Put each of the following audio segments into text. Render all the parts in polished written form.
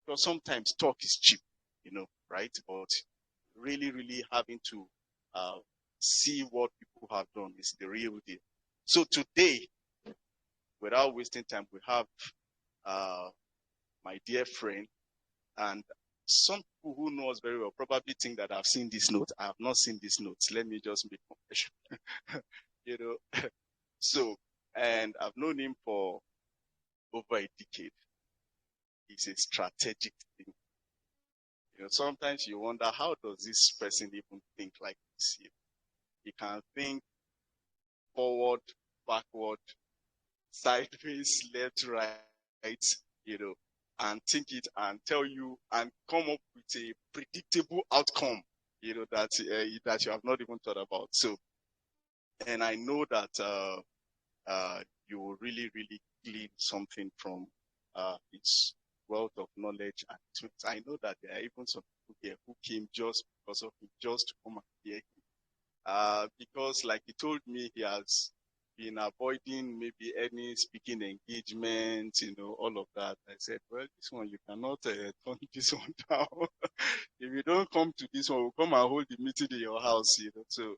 because sometimes talk is cheap, right? But really, really having to see what people have done is the real deal. So today, without wasting time, we have my dear friend, and some people who know us very well probably think that I've seen this note. I have not seen this note. Let me just make confession. So, and I've known him for over a decade. It's a strategic thing. Sometimes you wonder, how does this person even think like this? He can think forward, backward, sideways, left, right, and think it and tell you and come up with a predictable outcome, that you have not even thought about. So, and I know that you will really, really glean something from his wealth of knowledge and experience. I know that there are even some people here who came just because of him, just to come and hear him. Because like he told me, he has been avoiding maybe any speaking engagement, all of that. I said, well, this one, you cannot turn this one down. If you don't come to this one, we'll come and hold the meeting in your house, So,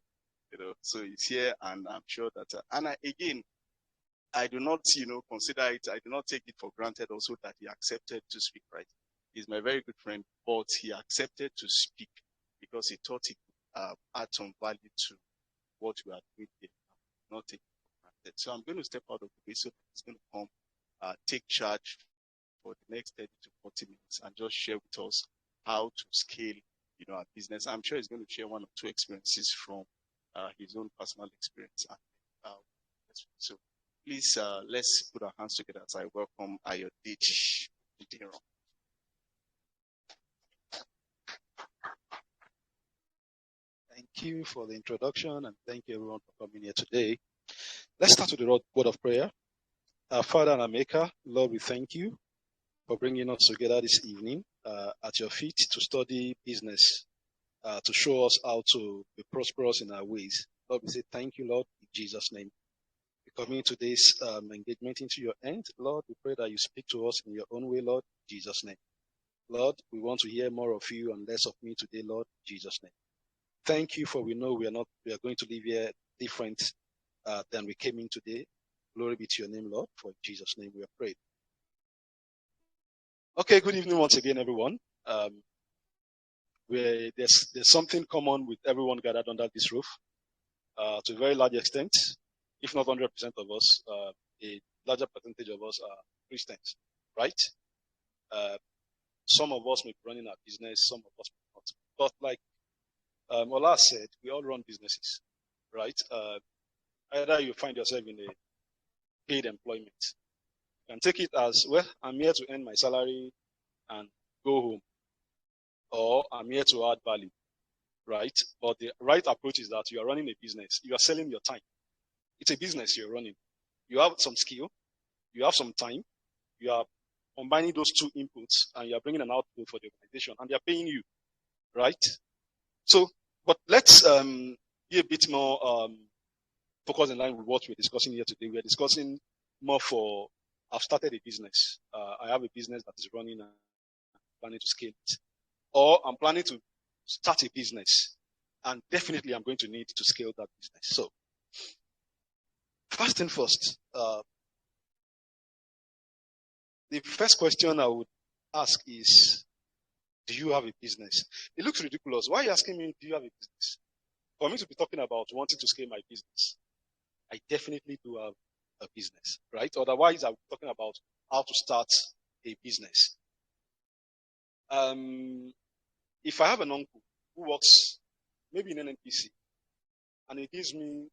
so he's here, and I'm sure that, again, I do not, consider it, I do not take it for granted also that he accepted to speak, right? He's my very good friend, but he accepted to speak because he thought he could add some value to what we are doing here. Not take it for granted. So I'm going to step out of the way so that he's going to come, take charge for the next 30 to 40 minutes and just share with us how to scale, our business. I'm sure he's going to share one or two experiences from his own personal experience. So please, let's put our hands together as I welcome Ayodeji. Thank you for the introduction, and thank you everyone for coming here today. Let's start with the word of prayer. Our Father and our Maker, Lord, we thank you for bringing us together this evening at your feet to study business, to show us how to be prosperous in our ways. Lord, we say thank you, Lord, in Jesus' name. We commit today's engagement into your hand. Lord, we pray that you speak to us in your own way, Lord, in Jesus' name. Lord, we want to hear more of you and less of me today, Lord, in Jesus' name. Thank you, for we know we are going to leave here different than we came in today. Glory be to your name, Lord, for in Jesus' name we have prayed. Okay, good evening once again, everyone. There's something common with everyone gathered under this roof. To a very large extent, if not 100% of us, a larger percentage of us are Christians, right? Some of us may be running our business, some of us may not. But like Ola said, we all run businesses, right? Either you find yourself in a paid employment. You can take it as, well, I'm here to earn my salary and go home. Or I'm here to add value, right? But the right approach is that you are running a business. You are selling your time. It's a business you're running. You have some skill. You have some time. You are combining those two inputs and you are bringing an output for the organization and they are paying you, right? So, but let's be a bit more focused in line with what we're discussing here today. We're discussing more for, I've started a business. I have a business that is running and I'm planning to scale it. Or I'm planning to start a business and definitely I'm going to need to scale that business. So, first and first, the first question I would ask is, do you have a business? It looks ridiculous. Why are you asking me, do you have a business? For me to be talking about wanting to scale my business, I definitely do have a business, right? Otherwise, I'm talking about how to start a business. If I have an uncle who works maybe in an NPC and he gives me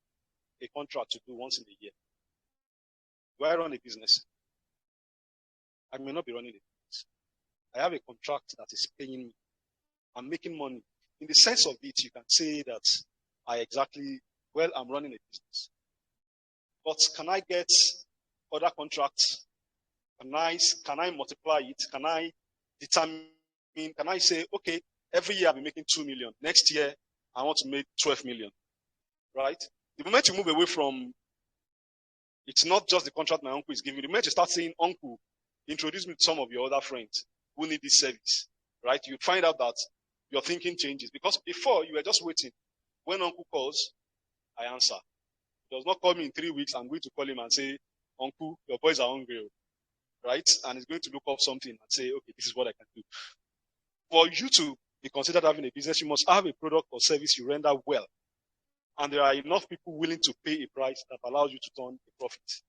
a contract to do once in a year, do I run a business? I may not be running a business. I have a contract that is paying me. I'm making money. In the sense of it, you can say that I'm running a business. But can I get other contracts? Can I multiply it? Can I say, okay, every year I'll be making 2 million. Next year, I want to make 12 million, right? The moment you move away from, it's not just the contract my uncle is giving me. The moment you start saying, uncle, introduce me to some of your other friends who need this service, right? You find out that your thinking changes, because before you were just waiting. When uncle calls, I answer. He does not call me in 3 weeks. I'm going to call him and say, uncle, your boys are hungry, right? And he's going to look up something and say, okay, this is what I can do. For you to be considered having a business, you must have a product or service you render well. And there are enough people willing to pay a price that allows you to turn a profit.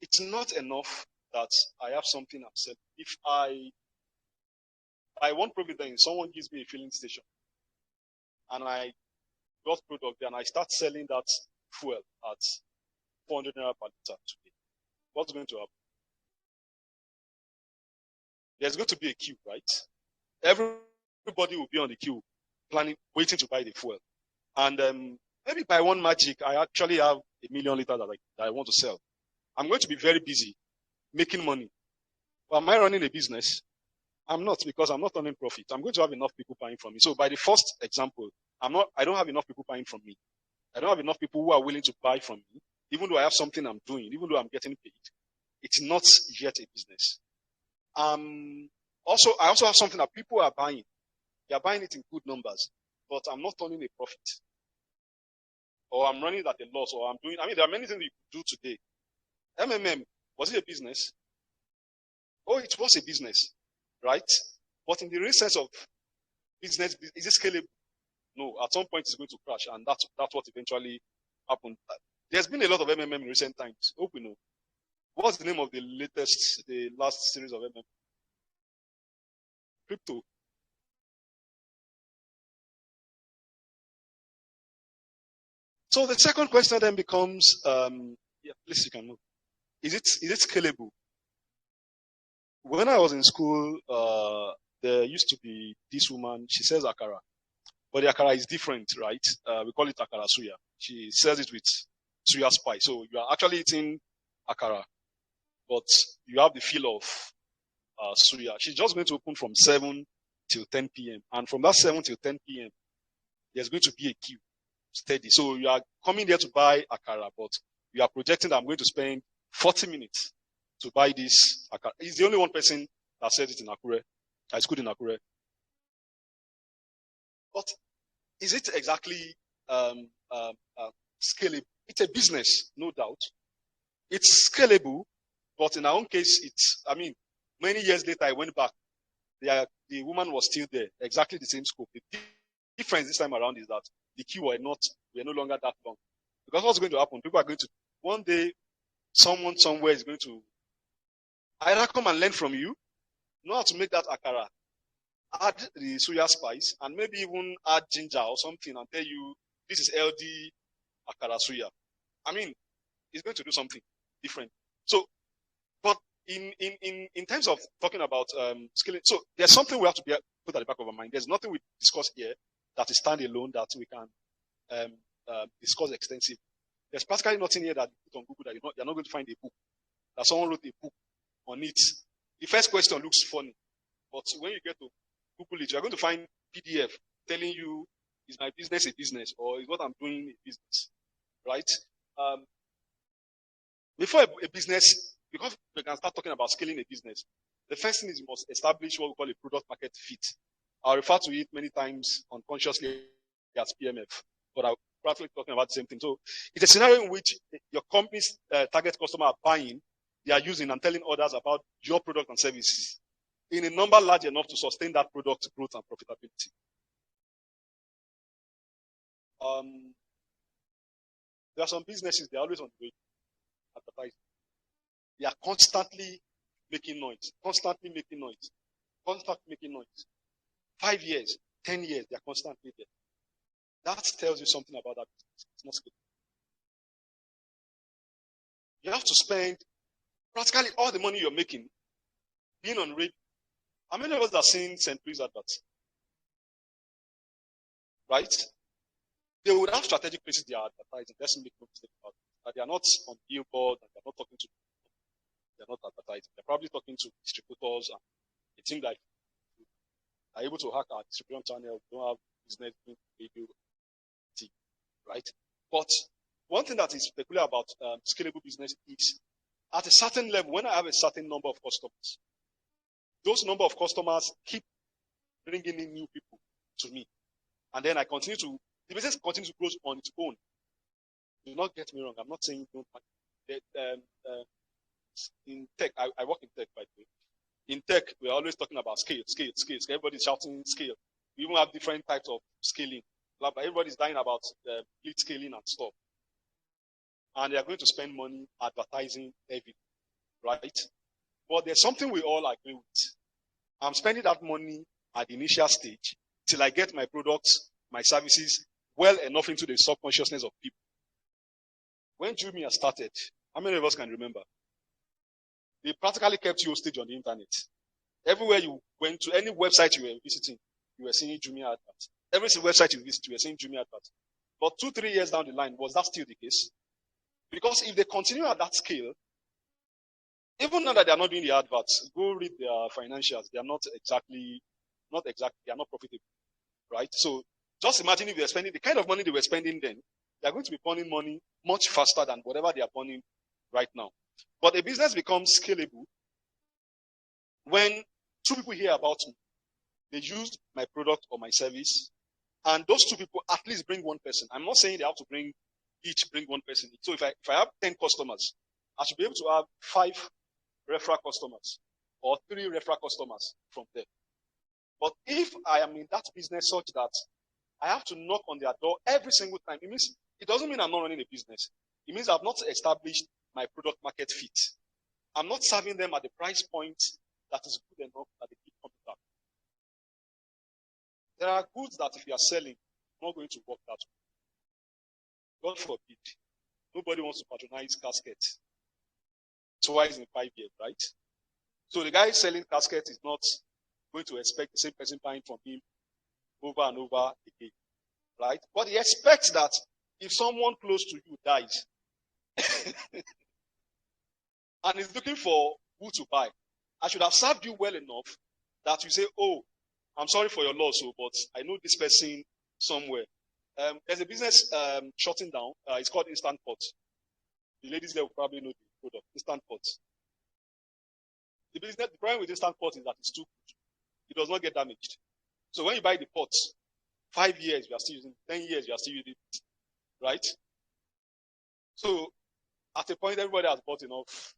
It's not enough that I have something I'm selling. If I want profit, then someone gives me a filling station and I got product and I start selling that fuel at 400 naira per liter today, what's going to happen? There's going to be a queue, right? Everybody will be on the queue, planning, waiting to buy the fuel. And maybe by one magic, I actually have 1 million liters that I want to sell. I'm going to be very busy making money. But am I running a business? I'm not, because I'm not earning profit. I'm going to have enough people buying from me. So by the first example, I don't have enough people buying from me. I don't have enough people who are willing to buy from me, even though I have something I'm doing, even though I'm getting paid. It's not yet a business. I also have something that people are buying. They are buying it in good numbers, but I'm not turning a profit. Or I'm running at a loss, or there are many things you could do today. MMM, was it a business? Oh, it was a business, right? But in the real sense of business, is it scalable? No, at some point it's going to crash, and that's what eventually happened. There's been a lot of MMM in recent times. Hope we know. What's the name of the last series of MMM? Crypto. So the second question then becomes, please, you can move. Is it scalable? When I was in school, there used to be this woman, she sells akara. But the akara is different, right? We call it akara suya. She sells it with suya spice. So you are actually eating akara, but you have the feel of suya. She's just going to open from 7 till 10 p.m. And from that 7 till 10 p.m., there's going to be a queue, steady. So you are coming there to buy akara, but you are projecting that I'm going to spend 40 minutes to buy this akara. He's the only one person that sells it in Akure. It's good in Akure. But is it exactly scalable? It's a business, no doubt. It's scalable, but in our own case, many years later, I went back. The woman was still there, exactly the same scope. The difference this time around is that the queue were no longer that long. Because what's going to happen? People are going to, one day, someone somewhere is going to either come and learn from you, know how to make that akara, add the soya spice, and maybe even add ginger or something and tell you this is LD akara soya. It's going to do something different. So, but in terms of talking about scaling, so there's something we have to put at the back of our mind. There's nothing we discuss here that is standalone that we can discuss extensively. There's practically nothing here that you put on Google that you're not going to find a book, that someone wrote a book on it. The first question looks funny, but when you get to Google it, you're going to find PDF telling you, is my business a business, or is what I'm doing a business, right? Before a business, because we can start talking about scaling a business, the first thing is you must establish what we call a product market fit. I'll refer to it many times unconsciously as PMF, but I'll practically talking about the same thing. So it's a scenario in which your company's target customer are buying, they are using and telling others about your product and services in a number large enough to sustain that product growth and profitability. There are some businesses, they're always on the way advertising. They are constantly making noise, constantly making noise, constantly making noise. 5 years, 10 years, they are constantly there. That tells you something about that business. It's not scalable. You have to spend practically all the money you're making being on radio. How many of us have seen St. Louis adverts? Right? They would have strategic places they are advertising. Let's make no mistake about it. That they are not on billboard and they're not talking to people. They're not advertising. They're probably talking to distributors and they think that are able to hack our distribution channel. We don't have business radio, TV, right? But one thing that is peculiar about scalable business is at a certain level, when I have a certain number of customers, those number of customers keep bringing in new people to me. And then the business continues to grow on its own. Do not get me wrong. I'm not saying don't. In tech, I work in tech, by the way. In tech, we're always talking about scale. Everybody's shouting scale. We even have different types of scaling. Everybody's dying about lead scaling and stuff. And they are going to spend money advertising everything, right? But there's something we all agree with. I'm spending that money at the initial stage till I get my products, my services well enough into the subconsciousness of people. When Jumia started, how many of us can remember? They practically kept you hostage on the internet. Everywhere you went to, any website you were visiting, you were seeing Jumia adverts. Every single website you visit, you were seeing Jumia adverts. But 2-3 years down the line, was that still the case? Because if they continue at that scale, even now that they are not doing the adverts, go read their financials. They are not exactly, they are not profitable, right? So just imagine if they're spending the kind of money they were spending then, they are going to be burning money much faster than whatever they are burning right now. But a business becomes scalable when 2 people hear about me, they use my product or my service, and those 2 people at least bring 1 person. I'm not saying they have to bring 1 person. So if I have 10 customers, I should be able to have 5 referral customers or 3 referral customers from there. But if I am in that business such that I have to knock on their door every single time, it doesn't mean I'm not running a business. It means I've not established my product market fit. I'm not serving them at the price point that is good enough that they keep coming back. There are goods that if you are selling, not going to work that way. God forbid. Nobody wants to patronize caskets twice in 5 years, right? So the guy selling caskets is not going to expect the same person buying from him over and over again, right? But he expects that if someone close to you dies and is looking for who to buy, I should have served you well enough that you say, oh, I'm sorry for your loss, but I know this person somewhere. There's a business shutting down. It's called Instant Pot. The ladies there will probably know the product, Instant Pot. The problem with Instant Pot is that it's too good. It does not get damaged. So when you buy the pot, 5 years, you are still using it, 10 years, you are still using it, right? So at a point, everybody has bought enough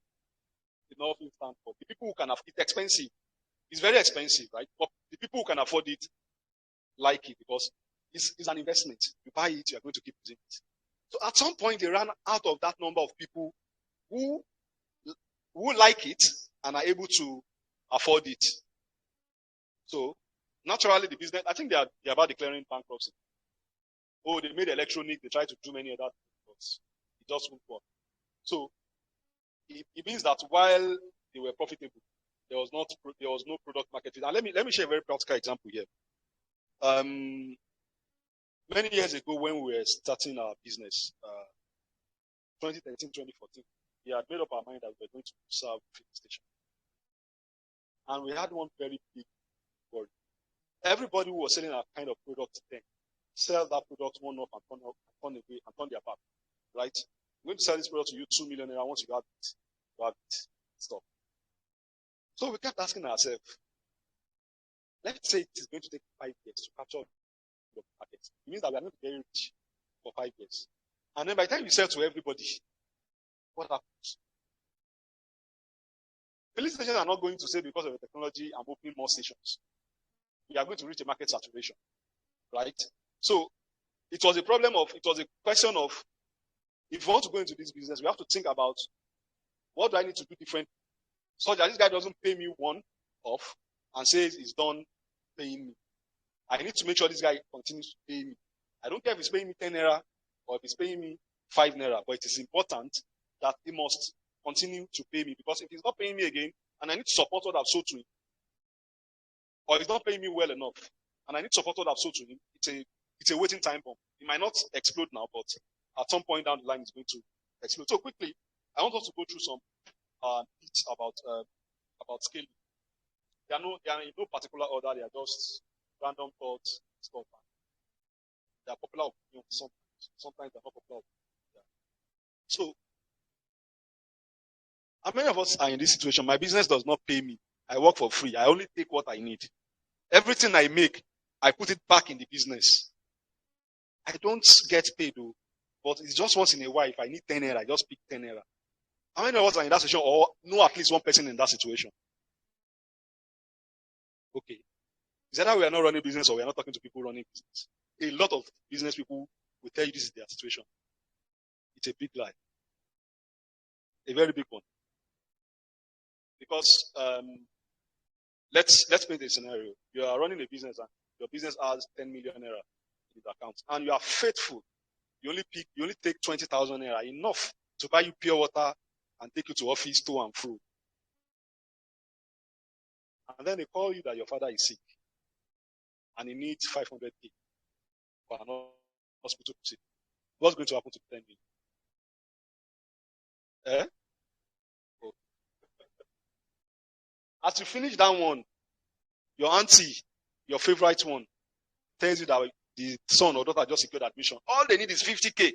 Instant Pot. The people who can afford it's expensive. It's very expensive, right? But the people who can afford it like it because it's an investment. You buy it, you are going to keep using it. So at some point, they ran out of that number of people who like it and are able to afford it. So naturally, the business, I think they are about declaring bankruptcy. Oh, they made electronic, they tried to do many other things, but it just won't work. So it means that while they were profitable, there was no product market fit. And let me share a very practical example here. Many years ago, when we were starting our business, 2013, 2014, we had made up our mind that we were going to serve filling station. And we had one very big worry. Everybody who was selling our kind of product then sell that product one off and turn away and turn their back, right? I'm going to sell this product to you 2 million naira once you have it, stop. So we kept asking ourselves, let's say it is going to take 5 years to capture the market. It means that we are not very rich for 5 years. And then by the time you sell to everybody, what happens? Filling stations are not going to say because of the technology I'm opening more stations. We are going to reach a market saturation, right? So it was a question of, if you want to go into this business, we have to think about what do I need to do different so that this guy doesn't pay me one off and says he's done paying me. I need to make sure this guy continues to pay me. I don't care if he's paying me 10 naira or if he's paying me 5 naira, but it is important that he must continue to pay me, because if he's not paying me again and I need to support what I've sold to him, or he's not paying me well enough and I need to support what I've sold to him, it's a waiting time bomb. It might not explode now, but at some point down the line it's going to explode. So quickly, I want us to go through some bits about scaling. They are in no particular order. They are just random thoughts, stuff. They are popular opinions. Sometimes they're not popular opinions. Yeah. So, how many of us are in this situation? My business does not pay me. I work for free. I only take what I need. Everything I make, I put it back in the business. I don't get paid though, but it's just once in a while. If I need 10 naira, I just pick 10 naira. How many of us are in that situation or know at least one person in that situation? Okay. Is either we are not running business or we are not talking to people running business. A lot of business people will tell you this is their situation. It's a big lie. A very big one. Because let's paint a scenario. You are running a business and your business has 10 million naira in the account, and you are faithful. You only take 20,000 naira, enough to buy you pure water and take you to office to and fro. And then they call you that your father is sick and he needs 500k for an hospital visit. What's going to happen to the 10 million? Oh. As you finish that one, your auntie, your favorite one, tells you that the son or daughter just secured admission. All they need is 50k.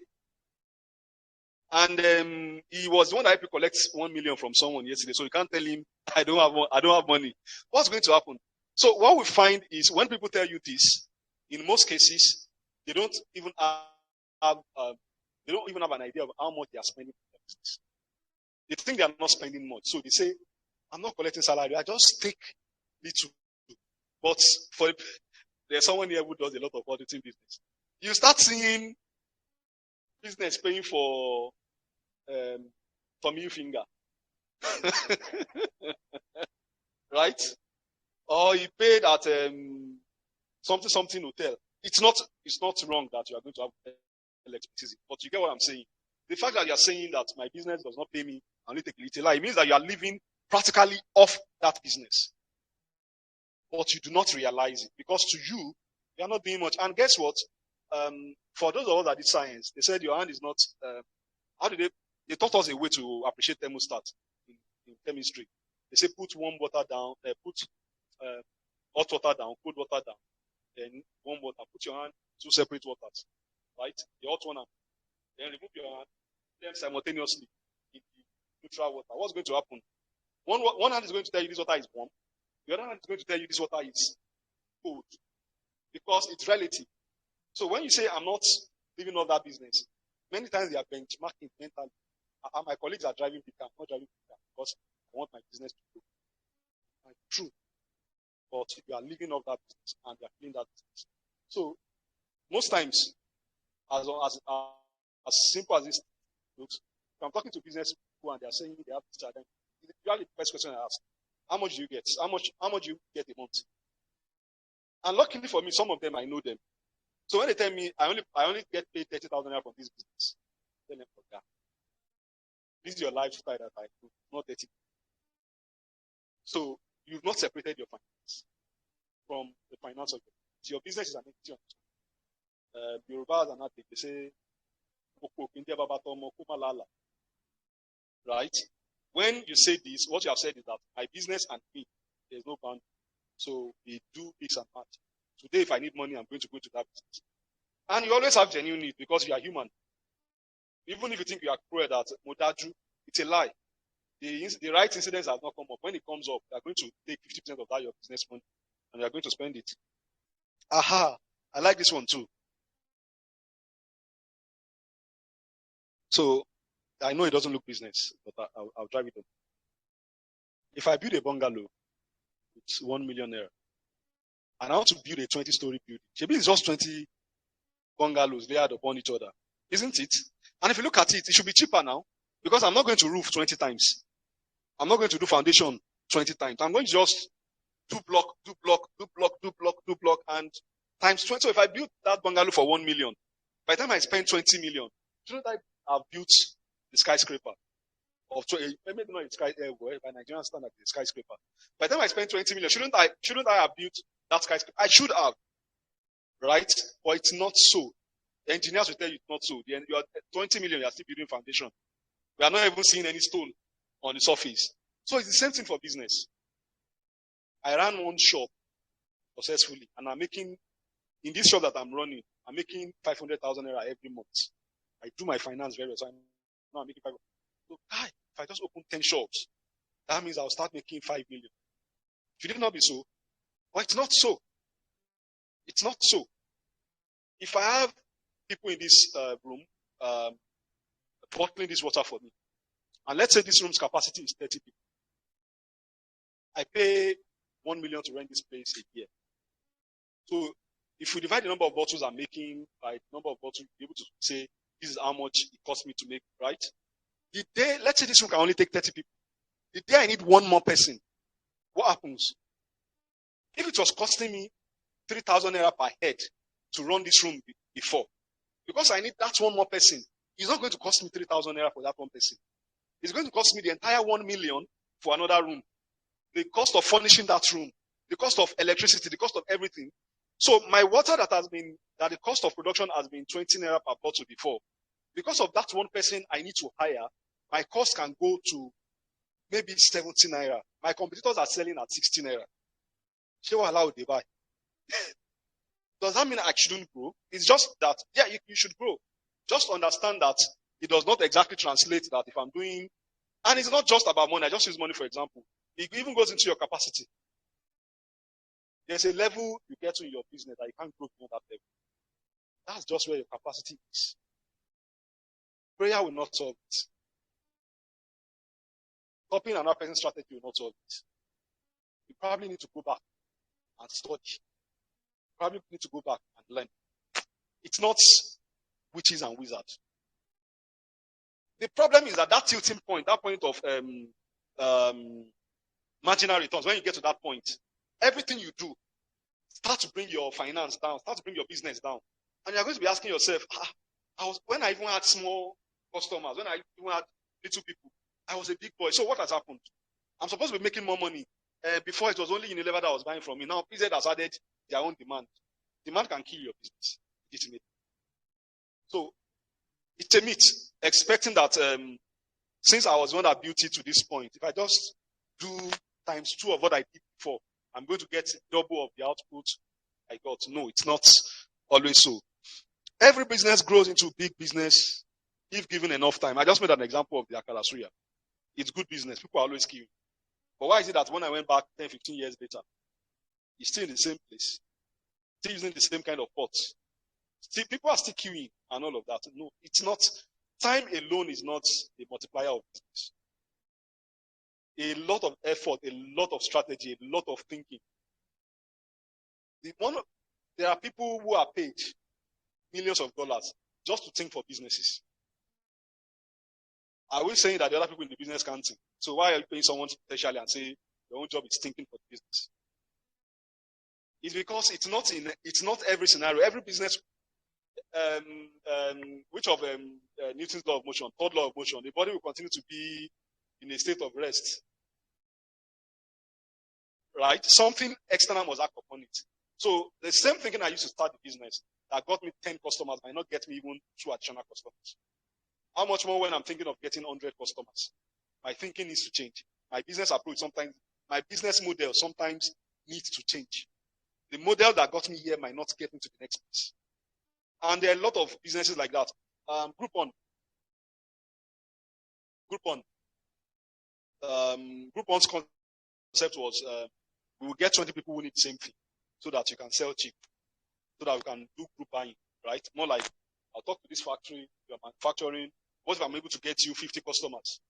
And he was the one that helped you collect 1 million from someone yesterday. So you can't tell him, I don't have money. What's going to happen? So what we find is when people tell you this, in most cases, they don't even have an idea of how much they are spending for their business. They think they are not spending much. So they say, I'm not collecting salary. I just take little. But there's someone here who does a lot of auditing business. You start seeing business paying for Tommy Finger. Right? Or he paid at something hotel. It's not wrong that you are going to have electricity, but you get what I'm saying. The fact that you are saying that my business does not pay me, I only take a little, it means that you are living practically off that business. But you do not realize it because to you, you are not doing much. And guess what? For those of us that did science, they said your hand is not. How did they taught us a way to appreciate thermostat in chemistry. They say put warm water down, put hot water down, cold water down, then warm water. Put your hand two separate waters, right? The hot one, then remove your hand, then simultaneously in the neutral water. What's going to happen? One hand is going to tell you this water is warm. The other hand is going to tell you this water is cold because it's relative. So when you say I'm not living off that business, many times they are benchmarking mentally. My colleagues are driving big car, I'm not driving big car because I want my business to grow. True. But you are living off that business and you are feeling that business. So most times, as simple as this looks, if I'm talking to business people and they are saying they have this challenge, usually the first question I ask, how much do you get? How much do you get a month? And luckily for me, some of them I know them. So when they tell me I only get paid 30,000 naira from this business, tell them, oh, this is your lifestyle that I do, not 30. So you've not separated your finance from the finance of your business is an entity on its own. Yorubas are not big. They say, right? When you say this, what you have said is that my business and me, there's no boundary. So we do mix and match. Today, if I need money, I'm going to go to that business. And you always have genuine need because you are human. Even if you think you are cruel that Modaju, it's a lie. The right incidents have not come up. When it comes up, you are going to take 50% of that your business money and you are going to spend it. Aha, I like this one too. So I know it doesn't look business, but I'll drive it on. If I build a bungalow, it's 1 million naira. And I want to build a 20-story building. Maybe it's just 20 bungalows layered upon each other, isn't it? And if you look at it, it should be cheaper now because I'm not going to roof 20 times. I'm not going to do foundation 20 times. I'm going to just do block, and times 20. So if I build that bungalow for 1 million, by the time I spend 20 million, shouldn't I have built the skyscraper? Maybe not by Nigerian standard, the skyscraper. By the time I spend 20 million, shouldn't I have built that skyscraper? I should have, right? But it's not so. The engineers will tell you it's not so. You are 20 million, you are still building foundation. We are not even seeing any stone on the surface. So it's the same thing for business. I ran one shop successfully, and I'm making, in this shop that I'm running, I'm making 500,000 naira every month. I do my finance very well, so I'm making 500,000. So, if I just open 10 shops, that means I'll start making 5 million. Should it not be so? But it's not so. It's not so. If I have people in this room bottling this water for me, and let's say this room's capacity is 30 people, I pay 1 million to rent this place a year. So if we divide the number of bottles I'm making by the number of bottles, you'll be able to say this is how much it costs me to make, right? The day, let's say this room can only take 30 people. The day I need one more person, what happens? If it was costing me 3,000 naira per head to run this room before, because I need that one more person, it's not going to cost me 3,000 naira for that one person. It's going to cost me the entire 1 million for another room. The cost of furnishing that room, the cost of electricity, the cost of everything. So my water that the cost of production has been 20 naira per bottle before. Because of that one person I need to hire, my cost can go to maybe 70 naira. My competitors are selling at 60 naira. Show allow they buy. Does that mean I shouldn't grow? It's just that, yeah, you should grow. Just understand that it does not exactly translate that if I'm doing, and it's not just about money. I just use money for example. It even goes into your capacity. There's a level you get to in your business that you can't grow beyond that level. That's just where your capacity is. Prayer will not solve it. Copying another person's strategy will not solve it. You probably need to go back and study. You probably need to go back and learn. It's not witches and wizards. The problem is that tilting point, that point of marginal returns, when you get to that point, everything you do start to bring your finance down, start to bring your business down. And you're going to be asking yourself, when I even had small customers, when I even had little people, I was a big boy. So what has happened? I'm supposed to be making more money. Before it was only Unilever that was buying from me. Now PZ has added their own demand. Demand can kill your business. So it's a myth, expecting that since I was the one that built it to this point, if I just do times 2 of what I did before, I'm going to get double of the output I got. No, it's not always so. Every business grows into big business if given enough time. I just made an example of the Akara Suya. It's good business. People are always queuing. But why is it that when I went back 10, 15 years later, it's still in the same place, still using the same kind of pots? Still, people are still queuing and all of that. No, it's not. Time alone is not the multiplier of business. A lot of effort, a lot of strategy, a lot of thinking. There are people who are paid millions of dollars just to think for businesses. Are we saying that the other people in the business can't think? So why are you paying someone specially and say your own job is thinking for the business? It's because it's not every scenario. Every business, which of Newton's law of motion, third law of motion, the body will continue to be in a state of rest. Right? Something external must act upon it. So the same thinking I used to start the business that got me 10 customers might not get me even 2 additional customers. How much more when I'm thinking of getting 100 customers? My thinking needs to change. My business approach sometimes, my business model sometimes needs to change. The model that got me here might not get me to the next place. And there are a lot of businesses like that. Groupon. Groupon's concept was we will get 20 people who need the same thing so that you can sell cheap, so that we can do group buying, right? More like, I'll talk to this factory, you're manufacturing. What if I'm able to get you 50 customers?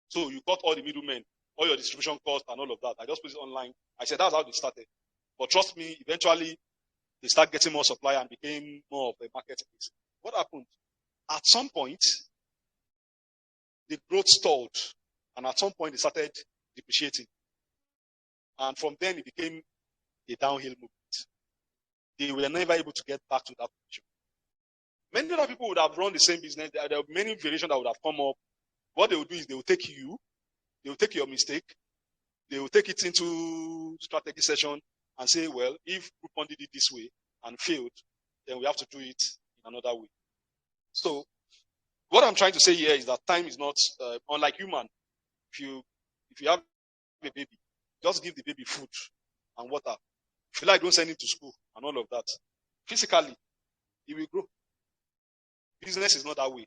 So you got all the middlemen, all your distribution costs and all of that. I just put it online. I said that's how they started. But trust me, eventually they start getting more supply and became more of a marketplace. What happened? At some point, the growth stalled, and at some point they started depreciating. And from then it became a downhill movement. They were never able to get back to that position. Many other people would have run the same business. There are many variations that would have come up. What they would do is they will take your mistake, they will take it into strategy session and say, well, if Groupon did it this way and failed, then we have to do it in another way. So what I'm trying to say here is that time is not unlike human. If you have a baby, just give the baby food and water. If you like, don't send him to school and all of that. Physically, he will grow. Business is not that way.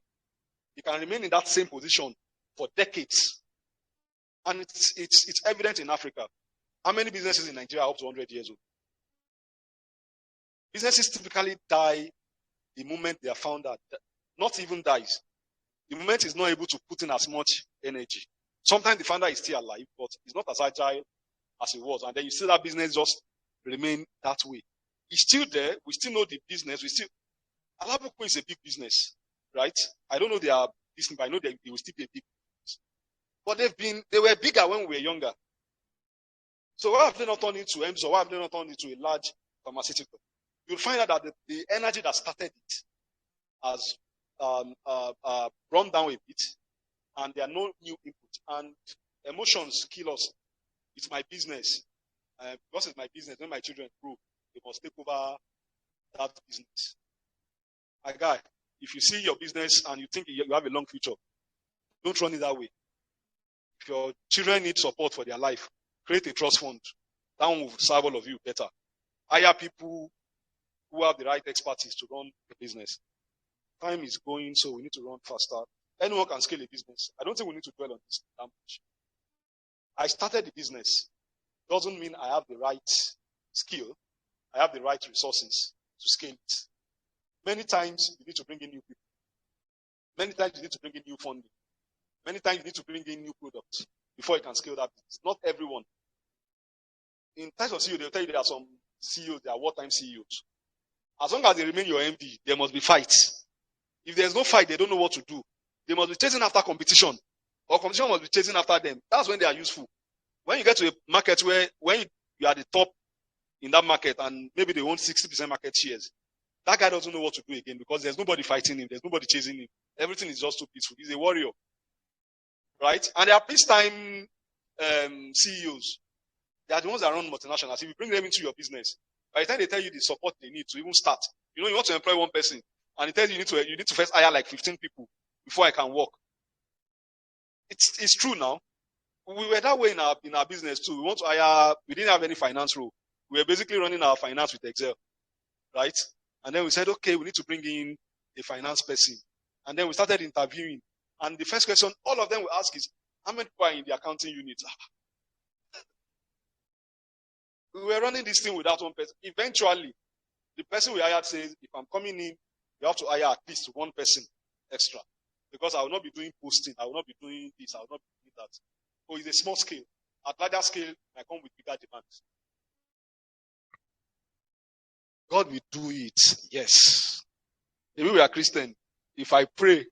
You can remain in that same position for decades And it's evident in Africa. How many businesses in Nigeria are up to 100 years old? Businesses typically die the moment they are found out. Not even dies. The moment is not able to put in as much energy. Sometimes the founder is still alive, but he's not as agile as he was. And then you see that business just remain that way. He's still there. We still know the business. Alabukun is a big business, right? I don't know they are business, but I know they will still be a big business. But they were bigger when we were younger. So why have they not turned into EMS, or why have they not turned into a large pharmaceutical? You'll find out that the energy that started it has run down a bit, and there are no new input. And emotions kill us. It's my business. Because it's my business, when my children grow, they must take over that business. My guy, if you see your business and you think you have a long future, don't run it that way. If your children need support for their life, create a trust fund. That one will serve all of you better. Hire people who have the right expertise to run the business. Time is going, so we need to run faster. Anyone can scale a business. I don't think we need to dwell on this that much. I started the business. Doesn't mean I have the right skill. I have the right resources to scale it. Many times you need to bring in new people. Many times you need to bring in new funding. Many times you need to bring in new products before you can scale that business. Not everyone. In terms of CEO, they'll tell you there are some CEOs, they are wartime CEOs. As long as they remain your MD, there must be fights. If there's no fight, they don't know what to do. They must be chasing after competition, or competition must be chasing after them. That's when they are useful. When you get to a market where when you are the top in that market and maybe they own 60% market shares, that guy doesn't know what to do again because there's nobody fighting him. There's nobody chasing him. Everything is just too peaceful. He's a warrior. Right? And there are peacetime CEOs. They are the ones that run multinationals. If you bring them into your business, by the time they tell you the support they need to even start, you want to employ one person, and it tells you you need to first hire like 15 people before I can work. It's true now. We were that way in our business too. We didn't have any finance role. We were basically running our finance with Excel, right? And then we said, okay, we need to bring in a finance person. And then we started interviewing. And the first question all of them will ask is, how many people are in the accounting unit? We were running this thing without one person. Eventually, the person we hired says, if I'm coming in, you have to hire at least one person extra. Because I will not be doing posting. I will not be doing this. I will not be doing that. So it's a small scale. At larger scale, I come with bigger demands. God will do it. Yes. If we are Christian, if I pray,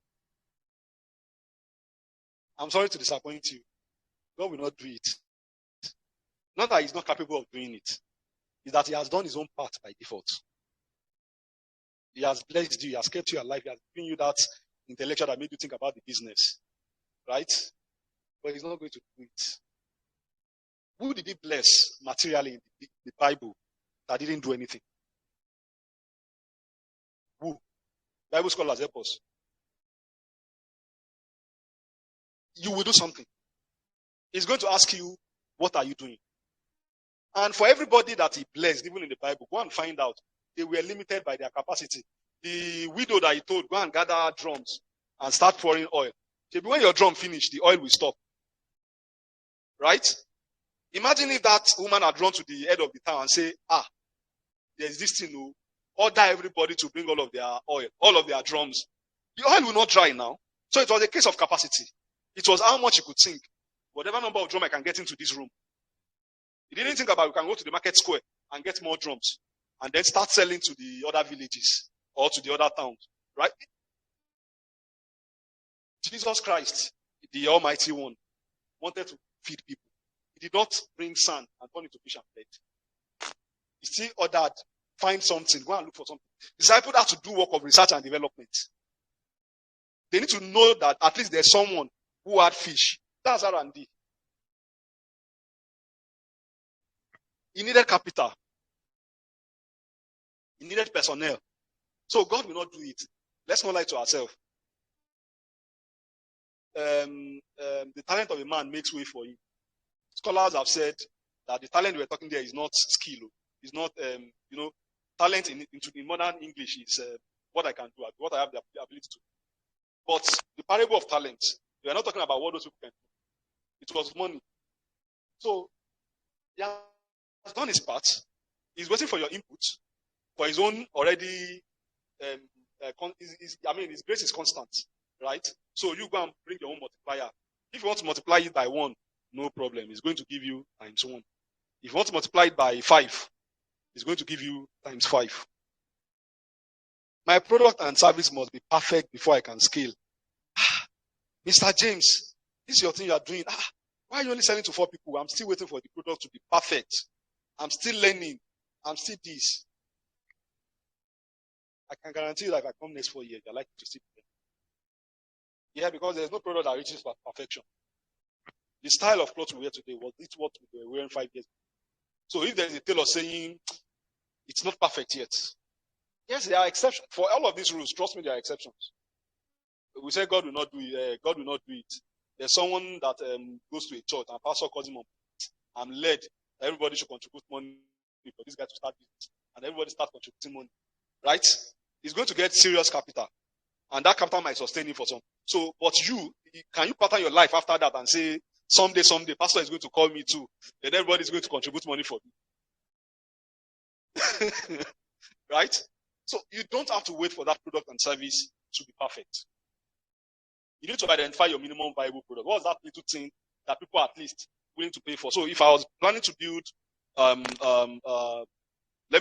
I'm sorry to disappoint you. God will not do it. Not that he's not capable of doing it. It's that he has done his own part by default. He has blessed you. He has kept you alive. He has given you that intellectual that made you think about the business. Right? But he's not going to do it. Who did he bless materially in the Bible that didn't do anything? Who? Bible scholars help us. You will do something. He's going to ask you, what are you doing? And for everybody that he blessed, even in the Bible, go and find out. They were limited by their capacity. The widow that he told, go and gather drums and start pouring oil. Maybe when your drum finish, the oil will stop. Right? Imagine if that woman had run to the head of the town and say, there's this thing, order everybody to bring all of their oil, all of their drums. The oil will not dry now. So it was a case of capacity. It was how much he could think. Whatever number of drum I can get into this room. He didn't think about we can go to the market square and get more drums and then start selling to the other villages or to the other towns. Right? Jesus Christ, the Almighty One, wanted to feed people. He did not bring sand and turn it to fish and bread. He still ordered, find something, go and look for something. Disciples have to do work of research and development. They need to know that at least there's someone who had fish. That's R&D. He needed capital. He needed personnel. So God will not do it. Let's not lie to ourselves. The talent of a man makes way for him. Scholars have said that the talent we're talking there is not skill. It's not, talent in modern English is what I can do, what I have the ability to do. But the parable of talent, we are not talking about what those people can do. It was money. So he has done his part. He's waiting for your input for his own already. His grace is constant, right? So you go and bring your own multiplier. If you want to multiply it by 1, no problem. It's going to give you times 1. If you want to multiply it by 5, it's going to give you times 5. My product and service must be perfect before I can scale. Mr. James, this is your thing you are doing. Why are you only selling to 4 people? I'm still waiting for the product to be perfect. I'm still learning. I'm still this. I can guarantee you that if I come next 4 years, you're likely to see them. Yeah, because there's no product that reaches perfection. The style of clothes we wear today was it what we were wearing 5 years ago. So if there's a tailor saying it's not perfect yet, yes, there are exceptions. For all of these rules, trust me, there are exceptions. We say God will not do it. God will not do it. There's someone that goes to a church and pastor calls him up. I'm led. Everybody should contribute money for this guy to start business, and everybody starts contributing money, right? He's going to get serious capital, and that capital might sustain him for some. So, but can you pattern your life after that and say someday, pastor is going to call me too, then everybody is going to contribute money for me, right? So you don't have to wait for that product and service to be perfect. You need to identify your minimum viable product. What's that little thing that people are at least willing to pay for? So if I was planning to build, let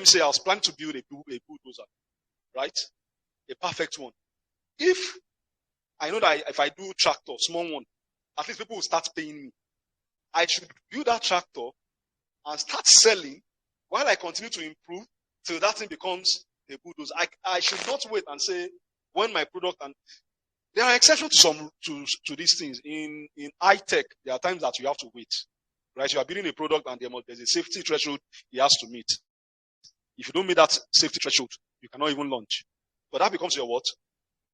me say I was planning to build a bulldozer, right? A perfect one. If I know that if I do tractor, small one, at least people will start paying me. I should build that tractor and start selling while I continue to improve till that thing becomes a bulldozer. I should not wait and say when my product, and there are exceptions to these things. In high tech, there are times that you have to wait. Right? You are building a product and there's a safety threshold it has to meet. If you don't meet that safety threshold, you cannot even launch. But that becomes your what?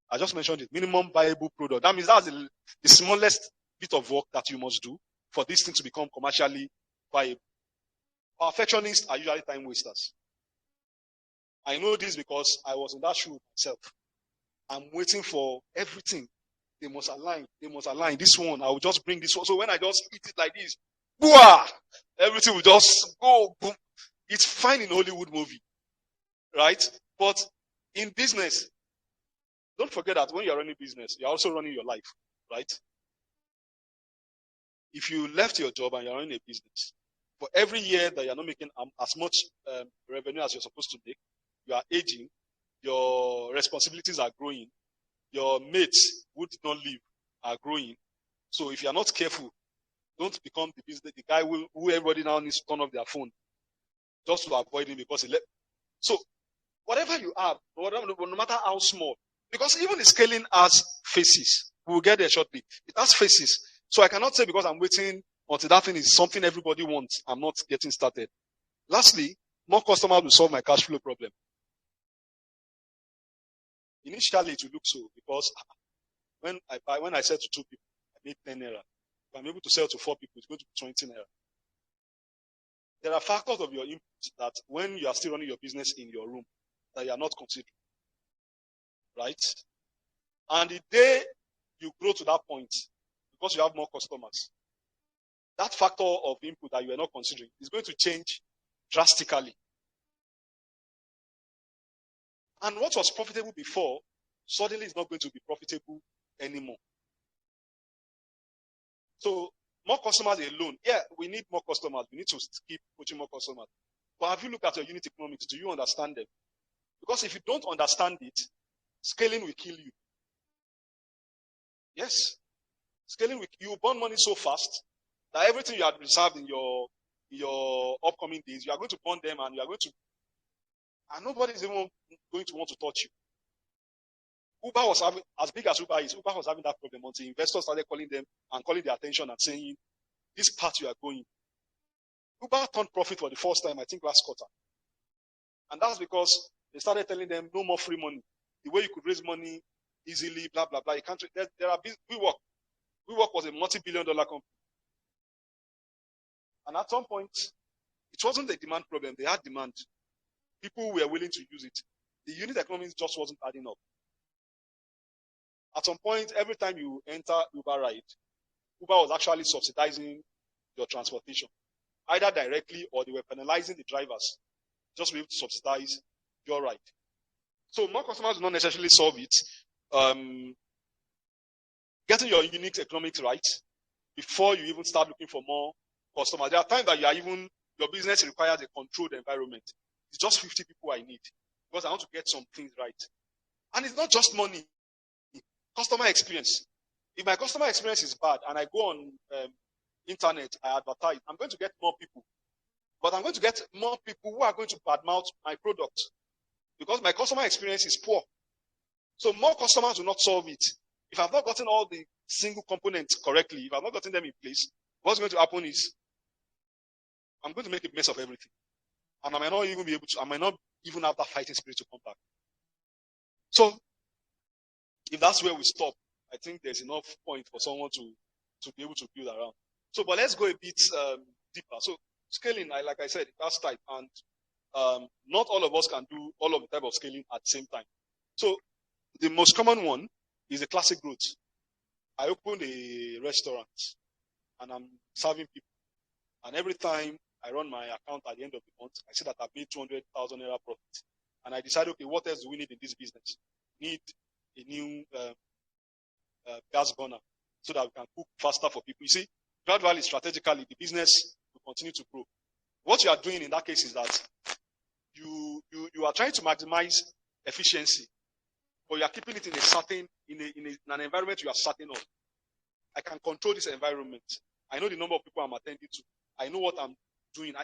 I just mentioned it, minimum viable product. That means that's the smallest bit of work that you must do for this thing to become commercially viable. Perfectionists are usually time wasters. I know this because I was in that shoe myself. I'm waiting for everything. They must align. This one, I will just bring this one. So when I just hit it like this, boah, everything will just go boom. It's fine in Hollywood movie, right? But in business, don't forget that when you're running business, you're also running your life, right? If you left your job and you're running a business, for every year that you're not making as much revenue as you're supposed to make, you are aging, your responsibilities are growing, your mates who did not leave are growing. So if you're not careful, don't become the guy who everybody now needs to turn off their phone just to avoid him because he left. So whatever you have, no matter how small, because even the scaling has phases. We'll get there shortly. It has phases. So I cannot say because I'm waiting until that thing is something everybody wants, I'm not getting started. Lastly, more customers will solve my cash flow problem. Initially, it will look so because when I sell to 2 people, I make 10 naira. If I'm able to sell to 4 people, it's going to be 20 naira. There are factors of your input that when you are still running your business in your room that you are not considering, right? And the day you grow to that point, because you have more customers, that factor of input that you are not considering is going to change drastically. And what was profitable before suddenly is not going to be profitable anymore. So more customers alone. Yeah, we need more customers. We need to keep pushing more customers. But have you looked at your unit economics? Do you understand them? Because if you don't understand it, scaling will kill you. Yes. Scaling will, you burn money so fast that everything you had reserved in your upcoming days, you are going to burn them and you are going to, and nobody is even going to want to touch you. Uber was having, as big as Uber is, Uber was having that problem until investors started calling them and calling their attention and saying, this path you are going. Uber turned profit for the first time, I think last quarter. And that's because they started telling them no more free money. The way you could raise money easily, blah, blah, blah. You can't, there are, WeWork. WeWork was a multi-billion-dollar company. And at some point, it wasn't a demand problem. They had demand. People were willing to use it. The unit economics just wasn't adding up. At some point, every time you enter Uber ride, Uber was actually subsidizing your transportation, either directly or they were penalizing the drivers just to be able to subsidize your ride. So more customers do not necessarily solve it. Getting your unique economics right before you even start looking for more customers. There are times that your business requires a controlled environment. It's just 50 people I need because I want to get some things right. And it's not just money, customer experience. If my customer experience is bad and I go on internet, I advertise, I'm going to get more people. But I'm going to get more people who are going to badmouth my product because my customer experience is poor. So more customers will not solve it. If I've not gotten all the single components correctly, if I've not gotten them in place, what's going to happen is I'm going to make a mess of everything. And I might not even have that fighting spirit to come back. So if that's where we stop, I think there's enough point for someone to be able to build around. So, but let's go a bit deeper. So scaling, like I said, that's type, and not all of us can do all of the type of scaling at the same time. So the most common one is the classic growth. I opened a restaurant and I'm serving people. And every time I run my account at the end of the month, I see that I've made 200,000 naira profit. And I decide, okay, what else do we need in this business? We need a new gas burner so that we can cook faster for people. You see, gradually, strategically, the business will continue to grow. What you are doing in that case is that you are trying to maximize efficiency, but you are keeping it in an environment you are certain of. I can control this environment. I know the number of people I'm attending to. I know what I'm doing.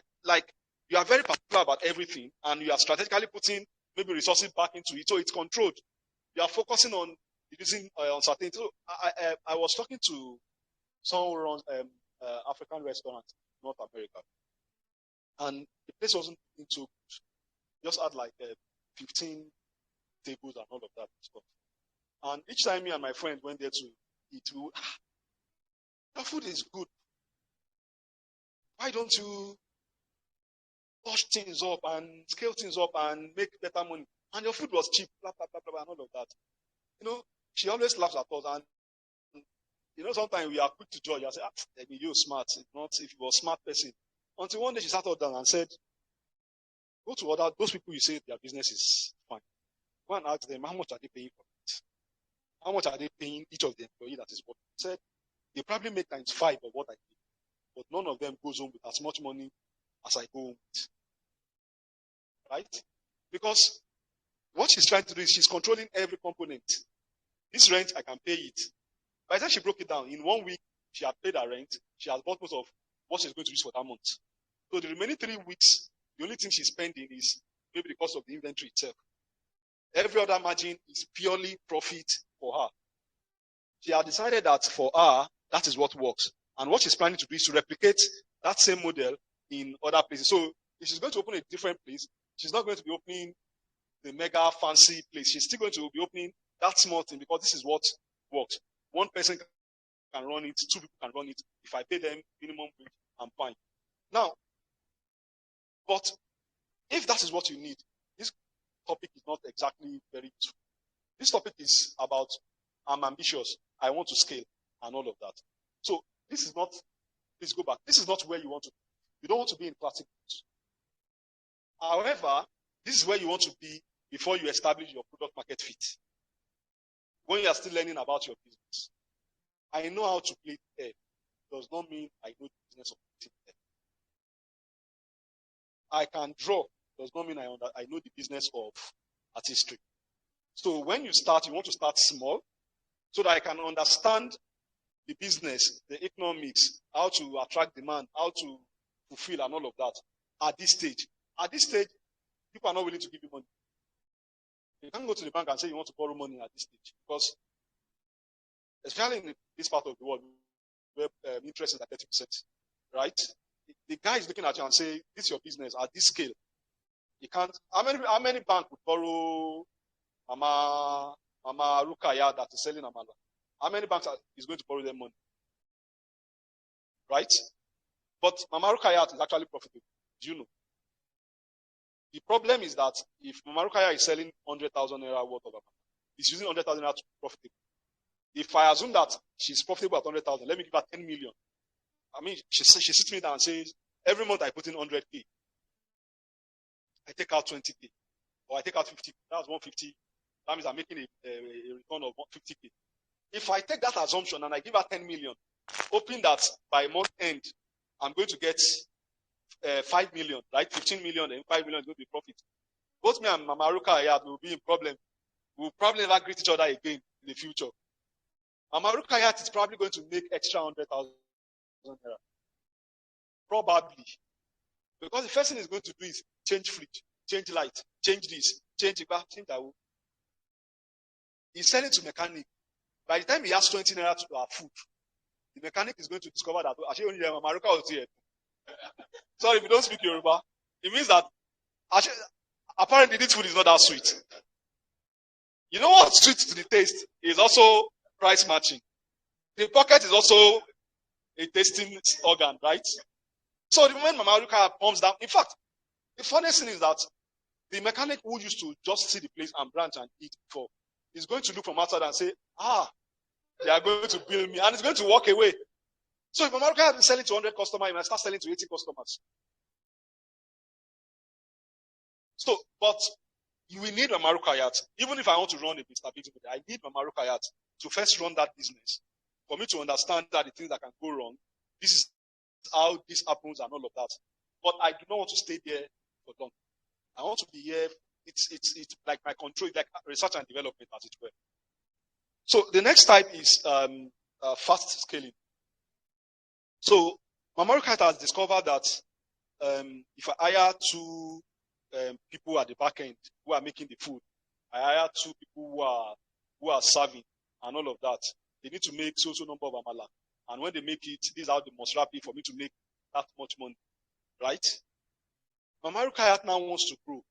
You are very particular about everything, and you are strategically putting maybe resources back into it, so it's controlled. You are focusing on reducing uncertainty. So I was talking to someone who runs African restaurants in North America, and the place wasn't too good. Just had 15 tables and all of that stuff. And each time me and my friend went there to eat, the food is good. Why don't you push things up and scale things up and make better money? And your food was cheap, blah, blah, blah, blah, and all of that. She always laughs at us. And, sometimes we are quick to judge. I say, maybe you're smart. Not if you were a smart person. Until one day she sat us down and said, go to those people you say their business is fine. Go and ask them, how much are they paying for it? How much are they paying each of the employees that is working? He said, they probably make times 5 of what I pay. But none of them goes home with as much money as I go home with. Right? Because what she's trying to do is she's controlling every component. This rent, I can pay it. By the time she broke it down, in 1 week, she had paid her rent. She has bought most of what she's going to use for that month. So the remaining 3 weeks, the only thing she's spending is maybe the cost of the inventory itself. Every other margin is purely profit for her. She has decided that for her, that is what works. And what she's planning to do is to replicate that same model in other places. So if she's going to open a different place, she's not going to be opening the mega fancy place. She's still going to be opening that small thing because this is what works. One person can run it, 2 people can run it. If I pay them minimum wage, I'm fine. Now, but if that is what you need, this topic is not exactly very useful. This topic is about I'm ambitious, I want to scale, and all of that. So this is not, please go back. This is not where you want to be. You don't want to be in classic goods. However, this is where you want to be before you establish your product market fit. When you are still learning about your business. I know how to play air does not mean I know the business of playing air. I can draw does not mean I know the business of artistry. So when you start, you want to start small so that I can understand the business, the economics, how to attract demand, how to fulfill and all of that at this stage. At this stage, people are not willing to give you money. You can't go to the bank and say you want to borrow money at this stage because, especially in this part of the world where interest is at 30%, right? The guy is looking at you and say, this is your business at this scale. You can't. How many banks would borrow Mama Rukaya that is selling Amala? How many banks is going to borrow them money? Right? But Mama Rukaya is actually profitable. Do you know? The problem is that if Mama Rukaya is selling 100,000 naira worth of Amala, he's using 100,000 naira to be profitable. If I assume that she's profitable at 100,000, let me give her 10 million. I mean, she sits me down and says, every month I put in 100K. I take out 20K. Or I take out 50K. That's 150. That means I'm making a return of 50K. If I take that assumption and I give her 10 million, hoping that by month end, I'm going to get 5 million, right? 15 million and 5 million is going to be profit. Both me and Mama Ruka Hayat will be in problem. We'll probably never greet each other again in the future. Mama Ruka Hayat is probably going to make extra 100,000 naira. Probably. Because the first thing he's going to do is change fridge, change light, change this, change it back, change that. He's selling to mechanic. By the time he has 20 naira to our food, the mechanic is going to discover that actually only Mama Ruka was here. Sorry if you don't speak Yoruba. It means that actually, apparently this food is not that sweet. You know what sweet to the taste is also price matching. The pocket is also a tasting organ, right? So the moment Mama Ruka comes down, in fact, the funniest thing is that the mechanic who used to just see the place and branch and eat before is going to look from outside and say, they are going to bill me, and it's going to walk away. So if Mama Ruka has been selling to 100 customers, you might start selling to 80 customers. So, but you will need Mama Ruka Hayat. Even if I want to run a Mr. Biggs, I need Mama Ruka Hayat to first run that business. For me to understand that the things that can go wrong, this is how this happens and all of that. But I do not want to stay there for long. I want to be here. It's like my control, like research and development, as it were. So the next type is fast scaling. So Mama Ruka Hayat has discovered that if I hire two people at the back end who are making the food, I hire two people who are serving and all of that. They need to make so number of amala, and when they make it, this is how they must wrap it for me to make that much money, right? Mama Ruka Hayat now wants to grow.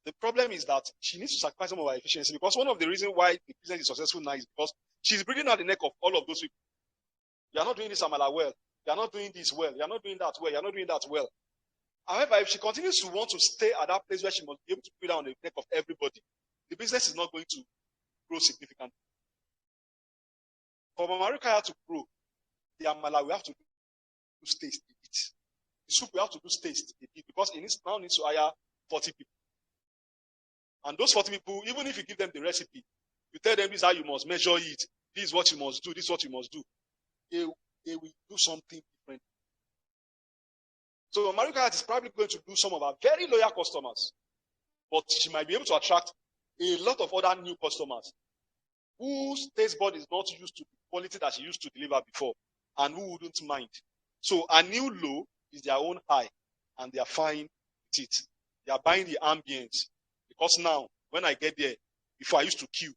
The problem is that she needs to sacrifice some of her efficiency, because one of the reasons why the business is successful now is because she's breathing out the neck of all of those people. You are not doing this amala well. You are not doing this well. You are not doing that well. You are not doing that well. However, if she continues to want to stay at that place where she must be able to breathe out on the neck of everybody, the business is not going to grow significantly. For Mama Ruka Hayat to grow, the amala we have to do taste a bit. The soup we have to do taste a bit, because it now needs to hire 40 people. And those 40 people, even if you give them the recipe, you tell them this is how you must measure it, this is what you must do, this is what you must do, they will do something different. So Mama Ruka Hayat is probably going to do some of our very loyal customers, but she might be able to attract a lot of other new customers whose taste bud is not used to the quality that she used to deliver before, and who wouldn't mind. So a new low is their own high, and they are fine with it. They are buying the ambience, because now when I get there, before I used to queue,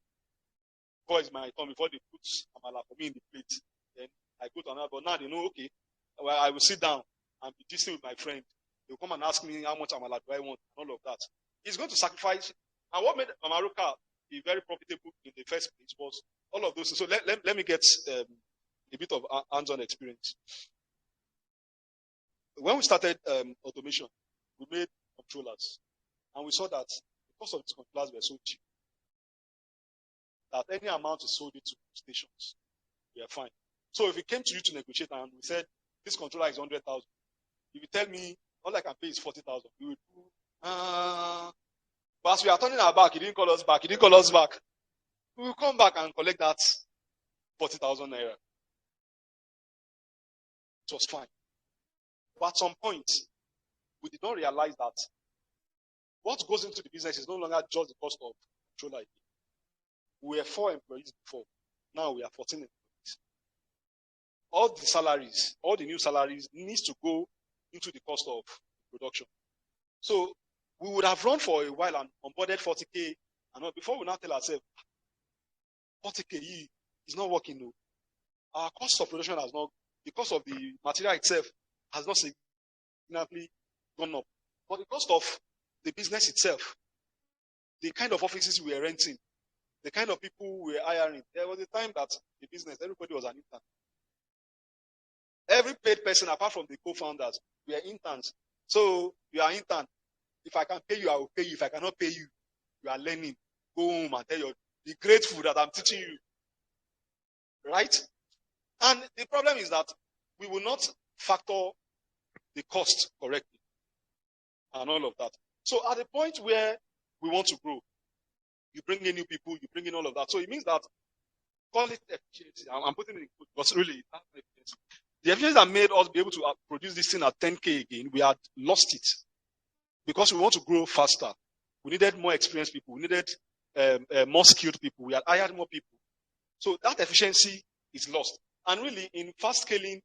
before it's my turn, before they put amala for me in the plate, then I go to another. But now they know, okay, well, I will sit down and be gisting with my friend. They'll come and ask me how much amala do I want, and all of that. He's going to sacrifice. And what made Mama Ruka be very profitable in the first place was all of those. So let me get a bit of hands-on experience. When we started automation, we made controllers, and we saw that the cost of these controllers were so cheap that any amount is sold into stations, we are fine. So if we came to you to negotiate and we said this controller is 100,000, if you tell me all I can pay is 40,000, we will do. But as we are turning our back, he didn't call us back. He didn't call us back. We will come back and collect that 40,000 naira. It was fine. But at some point, we did not realize that what goes into the business is no longer just the cost of controller. We were 4 employees before. Now we are 14 employees. All the salaries, all the new salaries needs to go into the cost of production. So we would have run for a while and onboarded 40K, and before we now tell ourselves, 40K is not working. No. Our cost of production has not, the cost of the material itself has not significantly gone up. But the cost of the business itself, the kind of offices we were renting, the kind of people we were hiring, there was a time that the business, everybody was an intern. Every paid person, apart from the co-founders, we are interns. So you are intern. If I can pay you, I will pay you. If I cannot pay you, you are learning. Go home and tell your Be grateful that I'm teaching you. Right? And the problem is that we will not factor the cost correctly and all of that. So at the point where we want to grow, you bring in new people, you bring in all of that. So it means that, call it efficiency. I'm putting it in quotes, but really, the efficiency that made us be able to produce this thing at 10K again, we had lost it because we want to grow faster. We needed more experienced people. We needed more skilled people. We had hired more people. So that efficiency is lost. And really, in fast scaling,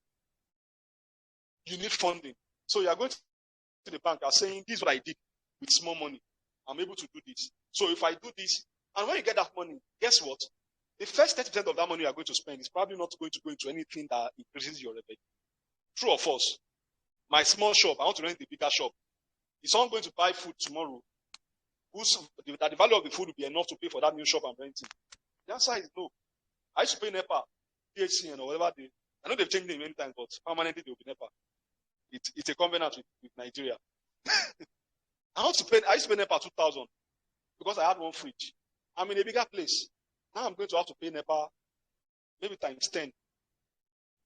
you need funding. So you are going to the bank, are saying, this is what I did with small money. I'm able to do this. So if I do this, and when you get that money, guess what? The first 30% of that money you are going to spend is probably not going to go into anything that increases your revenue. True or false? My small shop, I want to rent a bigger shop. Is someone going to buy food tomorrow? That the value of the food will be enough to pay for that new shop I'm renting? The answer is no. I used to pay NEPA, PHCN, or whatever they. I know they've changed it many times, but permanently they will be NEPA. It's a covenant with Nigeria. I used to pay NEPA 2,000 because I had one fridge. I'm in a bigger place. Now I'm going to have to pay NEPA maybe times 10.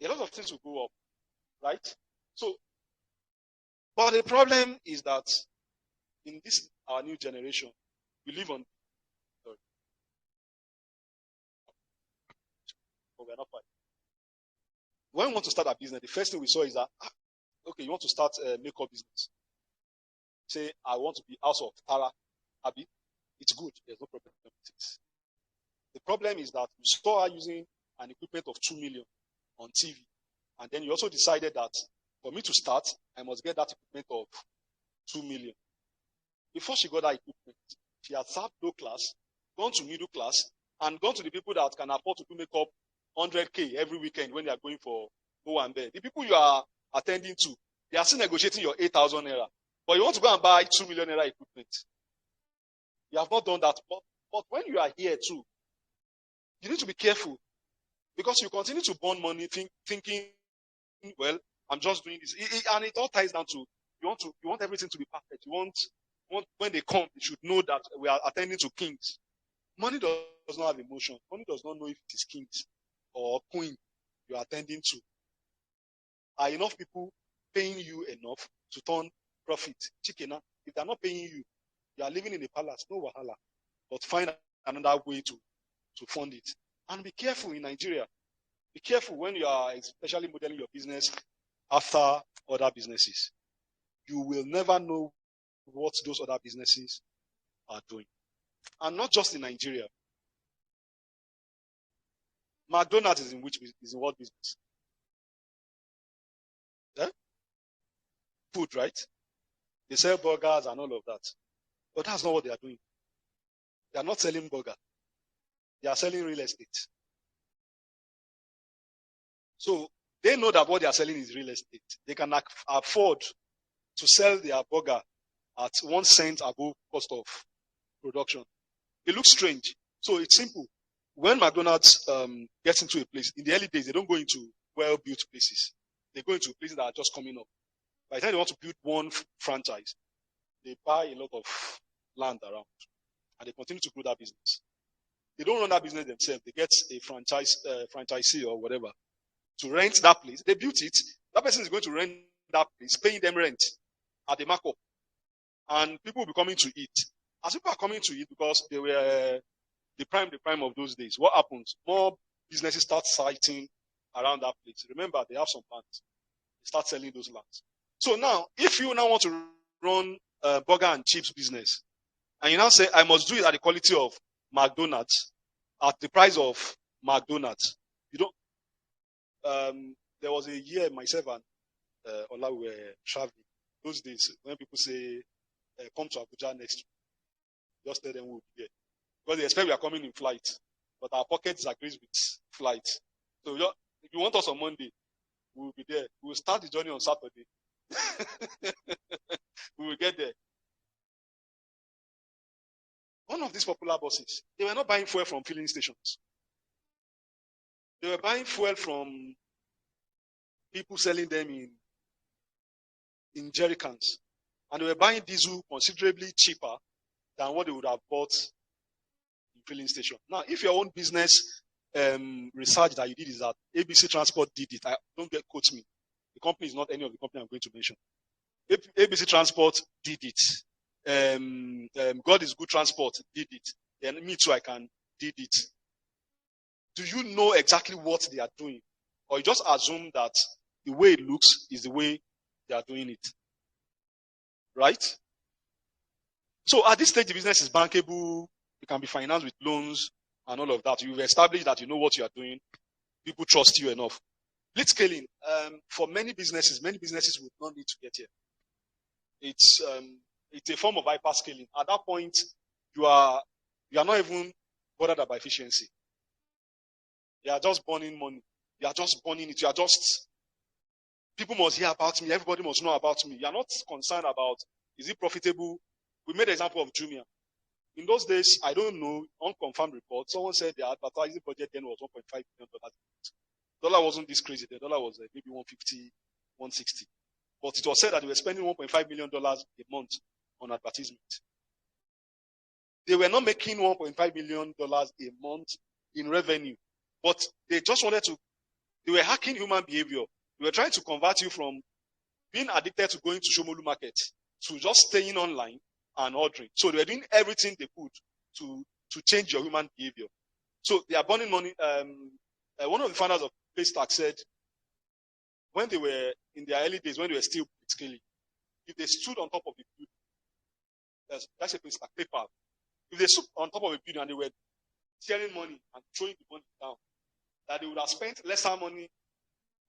A lot of things will go up, right? So, but the problem is that in this our new generation, we live on. Sorry. But we're not fine. When we want to start a business, the first thing we saw is that, okay, you want to start a makeup business. Say, I want to be House of Tara, Abi. It's good. There's no problem with it. The problem is that you start using an equipment of 2 million on TV. And then you also decided that for me to start, I must get that equipment of 2 million. Before she got that equipment, she had served low class, gone to middle class, and gone to the people that can afford to do makeup 100K every weekend when they are going for go and bed. The people you are attending to, they are still negotiating your 8,000 naira. But you want to go and buy 2 million naira equipment. You have not done that. But when you are here too, you need to be careful because you continue to burn money thinking, well, I'm just doing this. And it all ties down to you want everything to be perfect. You want when they come, they should know that we are attending to kings. Money does not have emotion. Money does not know if it is kings or queen you are attending to. Are enough people paying you enough to turn profit? Chicken, if they're not paying you, you are living in a palace, no wahala. But find another way to fund it. And be careful in Nigeria. Be careful when you are especially modeling your business after other businesses. You will never know what those other businesses are doing. And not just in Nigeria. McDonald's is in what business? Yeah? Food, right? They sell burgers and all of that. But that's not what they are doing. They are not selling burger. They are selling real estate. So they know that what they are selling is real estate. They can afford to sell their burger at 1 cent above cost of production. It looks strange. So it's simple. When McDonald's gets into a place, in the early days, they don't go into well-built places. They go into places that are just coming up. By the time they want to build one franchise, they buy a lot of land around. And they continue to grow that business. They don't run that business themselves. They get a franchisee or whatever to rent that place. They built it. That person is going to rent that place, paying them rent at the markup. And people will be coming to eat. As people are coming to eat because they were the prime of those days, what happens? More businesses start siting around that place. Remember, they have some lands. They start selling those lands. So now, if you now want to run a burger and chips business, and you now say, I must do it at the quality of McDonald's, at the price of McDonald's, you don't. There was a year myself and Ola were traveling. Those days, when people say, come to Abuja next week, just tell them we'll be there. Because they expect we are coming in flight, but our pocket disagrees with flight. So if you want us on Monday, we will be there. We will start the journey on Saturday. We will get there. One of these popular buses, they were not buying fuel from filling stations. They were buying fuel from people selling them in jerry cans. And they were buying diesel considerably cheaper than what they would have bought in filling station. Now, if your own business research that you did is that ABC Transport did it, don't quote me. The company is not any of the company I'm going to mention. ABC Transport did it. God is Good Transport did it. Then me too, I can did it. Do you know exactly what they are doing? Or you just assume that the way it looks is the way they are doing it? Right? So at this stage, the business is bankable. You can be financed with loans and all of that. You've established that you know what you are doing. People trust you enough. Blitzscaling, for many businesses would not need to get here. It's a form of hyperscaling. At that point, you are not even bothered about efficiency. You are just burning money. You are just burning it. You are just, people must hear about me. Everybody must know about me. You are not concerned about, is it profitable? We made an example of Jumia. In those days, I don't know, unconfirmed report, someone said their advertising budget then was $1.5 billion. Dollar wasn't this crazy. The dollar was maybe 150, 160. But it was said that they were spending $1.5 million a month on advertisement. They were not making $1.5 million a month in revenue, but they just wanted to, they were hacking human behavior. They were trying to convert you from being addicted to going to Shomolu Market to just staying online and ordering. So they were doing everything they could to change your human behavior. So they are burning money. One of the founders of Paystack said, when they were in their early days, when they were still scaling, if they stood on top of the building, that's a Paystack, PayPal. If they stood on top of a building and they were sharing money and throwing the money down, that they would have spent lesser money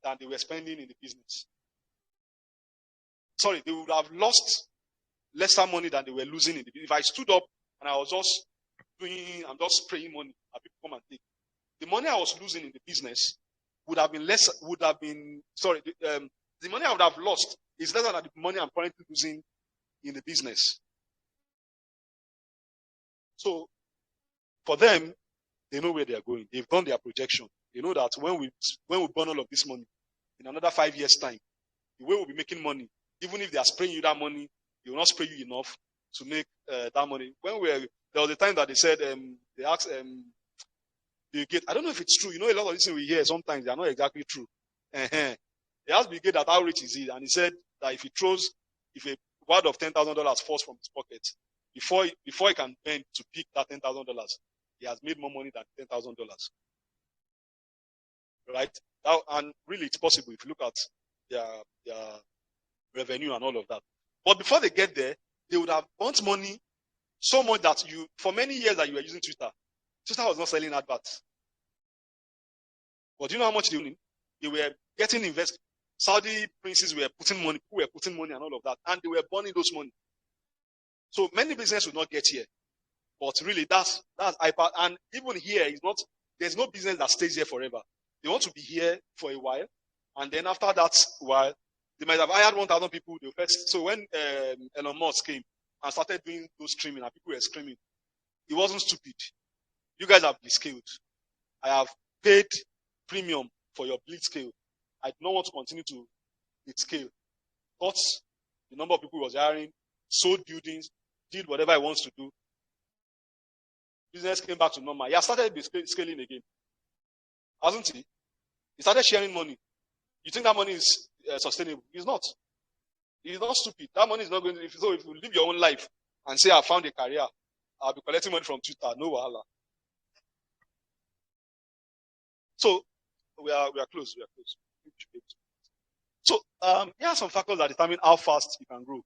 than they were spending in the business. Sorry, they would have lost lesser money than they were losing in the business. If I stood up and I was just I'm just spraying money and people come and take, the money I was losing in the business would have been less, the money I would have lost is lesser than the money I'm currently losing in the business. So for them, they know where they are going. They've done their projection. They know that when we burn all of this money, in another 5 years' time, the way we'll be making money, even if they are spraying you that money, they will not spray you enough to make that money. There was a time that they said, they asked Bill Gates, I don't know if it's true. You know, a lot of these things we hear sometimes they are not exactly true. They asked Bill Gates that how rich is he, and he said that if a wad of $10,000 falls from his pocket, before he can bend to pick that $10,000, he has made more money than $10,000. Right? And really, it's possible if you look at their revenue and all of that. But before they get there, they would have burnt money so much that for many years that you were using Twitter was not selling adverts. But do you know how much they were getting invested? Saudi princes were putting money, people were putting money and all of that, and they were burning those money. So many businesses will not get here. But really, that's hyper. And even here, there's no business that stays here forever. They want to be here for a while, and then after that while, they might have hired 1,000 people. So when Elon Musk came and started doing those streaming, and people were screaming, he wasn't stupid. You guys have blitzscaled. I have paid premium for your blitzscale. I do not want to continue to blitzscale. Cut the number of people he was hiring, sold buildings, did whatever he wants to do. Business came back to normal. He has started scaling again. Hasn't he? He started sharing money. You think that money is sustainable? It's not. He's not stupid. That money is not going to. So if you live your own life and say, I found a career, I'll be collecting money from Twitter, no wahala. So we are close. We are close. So here are some factors that determine how fast you can grow.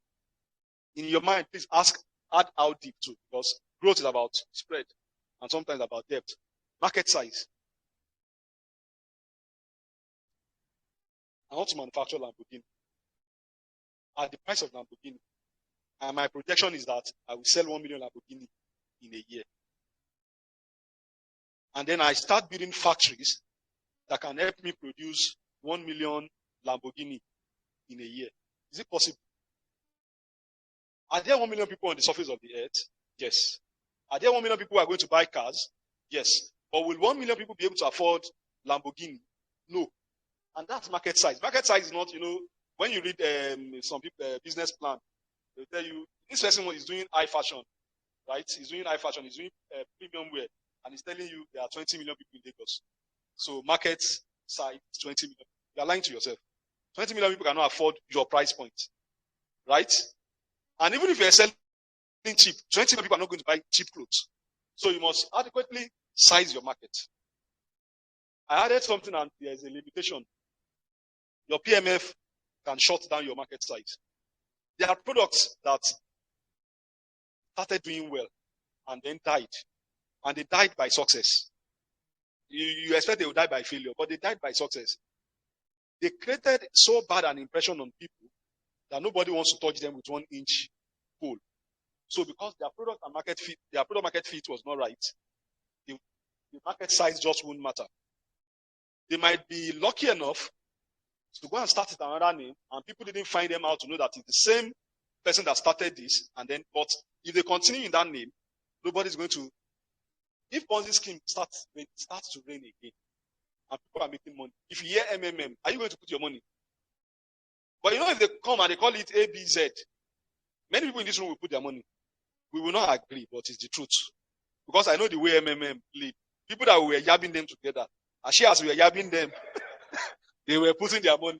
In your mind, please add how deep too, because growth is about spread and sometimes about depth. Market size. I want to manufacture Lamborghini at the price of Lamborghini, and my projection is that I will sell 1 million Lamborghini in a year. And then I start building factories that can help me produce 1 million Lamborghini in a year. Is it possible? Are there 1 million people on the surface of the earth? Yes. Are there 1 million people who are going to buy cars? Yes. But will 1 million people be able to afford Lamborghini? No. And that's market size. Market size is not, when you read some people business plan, they tell you this person is doing high fashion, right? He's doing high fashion, he's doing premium wear, and he's telling you there are 20 million people in Lagos. So market side is 20 million. You are lying to yourself. 20 million people cannot afford your price point, right? And even if you're selling cheap, 20 million people are not going to buy cheap clothes. So you must adequately size your market. I added something, and there's a limitation. Your PMF can shut down your market size. There are products that started doing well and then died. And they died by success. You expect they would die by failure, but they died by success. They created so bad an impression on people that nobody wants to touch them with 1-inch pole. So because their product market fit was not right, the market size just won't matter. They might be lucky enough to go and start it another name, and people didn't find them out to know that it's the same person that started this, and then, but if they continue in that name, nobody's going to. If Ponzi scheme starts to reign again, and people are making money, if you hear MMM, are you going to put your money? But you know, if they come and they call it ABZ, many people in this room will put their money. We will not agree, but it's the truth. Because I know the way MMM lead. People that were yabbing them together, as we were yabbing them, they were putting their money.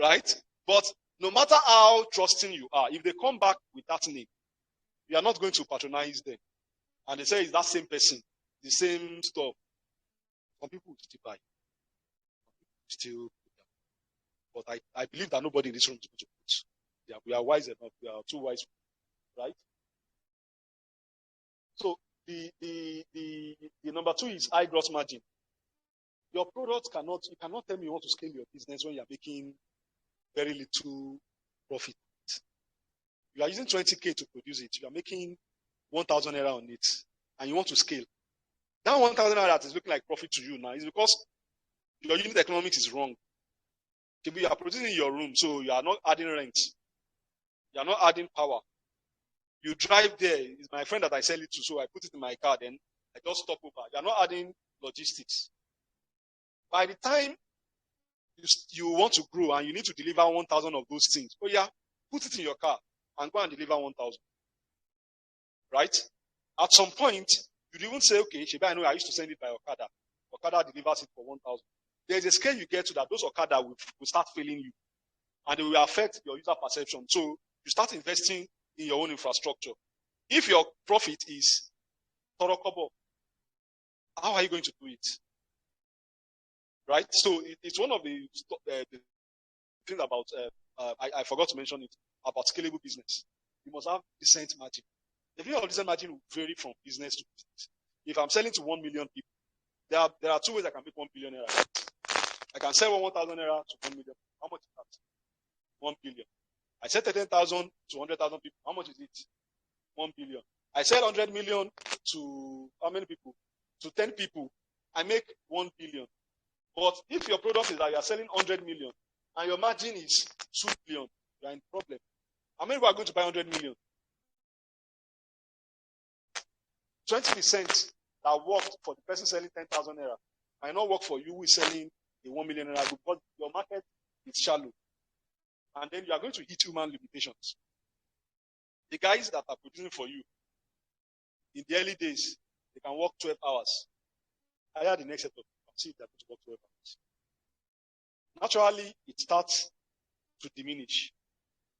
Right? But no matter how trusting you are, if they come back with that name, you are not going to patronize them. And they say it's that same person, the same stuff. Some people will still buy. Still put them. But I believe that nobody in this room is going to put. Yeah, we are wise enough. We are too wise, right? So the number 2 is high gross margin. Your product you cannot tell me you want to scale your business when you're making very little profit. You are using 20K to produce it. You are making 1,000 naira on it, and you want to scale. That 1,000 naira that is looking like profit to you now is because your unit economics is wrong. You are producing in your room, so you are not adding rent. You are not adding power. You drive there. It's my friend that I sell it to, so I put it in my car, then I just stop over. You are not adding logistics. By the time you want to grow and you need to deliver 1,000 of those things, put it in your car and go and deliver 1,000. Right? At some point, you'd even say, okay, Sheba, I know I used to send it by Okada. Okada delivers it for 1,000. There's a scale you get to that those Okada will start failing you. And they will affect your user perception. So you start investing in your own infrastructure. If your profit is Torokobo, how are you going to do it? Right? So it's one of the things about, I forgot to mention it, about scalable business. You must have decent margin. The view of decent margin will vary from business to business. If I'm selling to 1 million people, there are 2 ways I can make 1 billion naira. I can sell 1,000 naira to 1 million. How much is that? 1 billion. I sell 10,000 to 100,000 people. How much is it? 1 billion. I sell 100 million to how many people? To 10 people. I make 1 billion. But if your product is that you are selling 100 million and your margin is 2 billion, you are in problem. How many people are going to buy 100 million? 20% that worked for the person selling 10,000 naira might not work for you who is selling a 1 million naira because your market is shallow. And then you are going to hit human limitations. The guys that are producing for you, in the early days, they can work 12 hours. Hire the next set of people and see if they're going to work 12 hours. Naturally, it starts to diminish.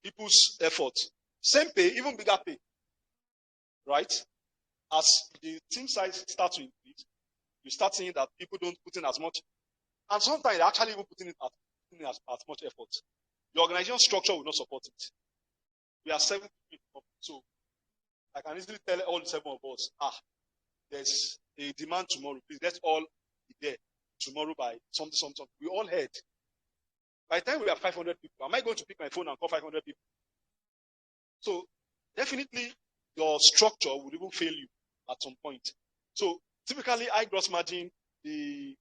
People's effort. Same pay, even bigger pay. Right? As the team size starts to increase, you start seeing that people don't put in as much. And sometimes they actually even put in as much effort. The organization structure will not support it. We are 7 people, so I can easily tell all the 7 of us, there's a demand tomorrow. Please, let's all be there tomorrow by something. We all heard. By the time we have 500 people, am I going to pick my phone and call 500 people? So definitely your structure would even fail you at some point. So typically high gross margin, because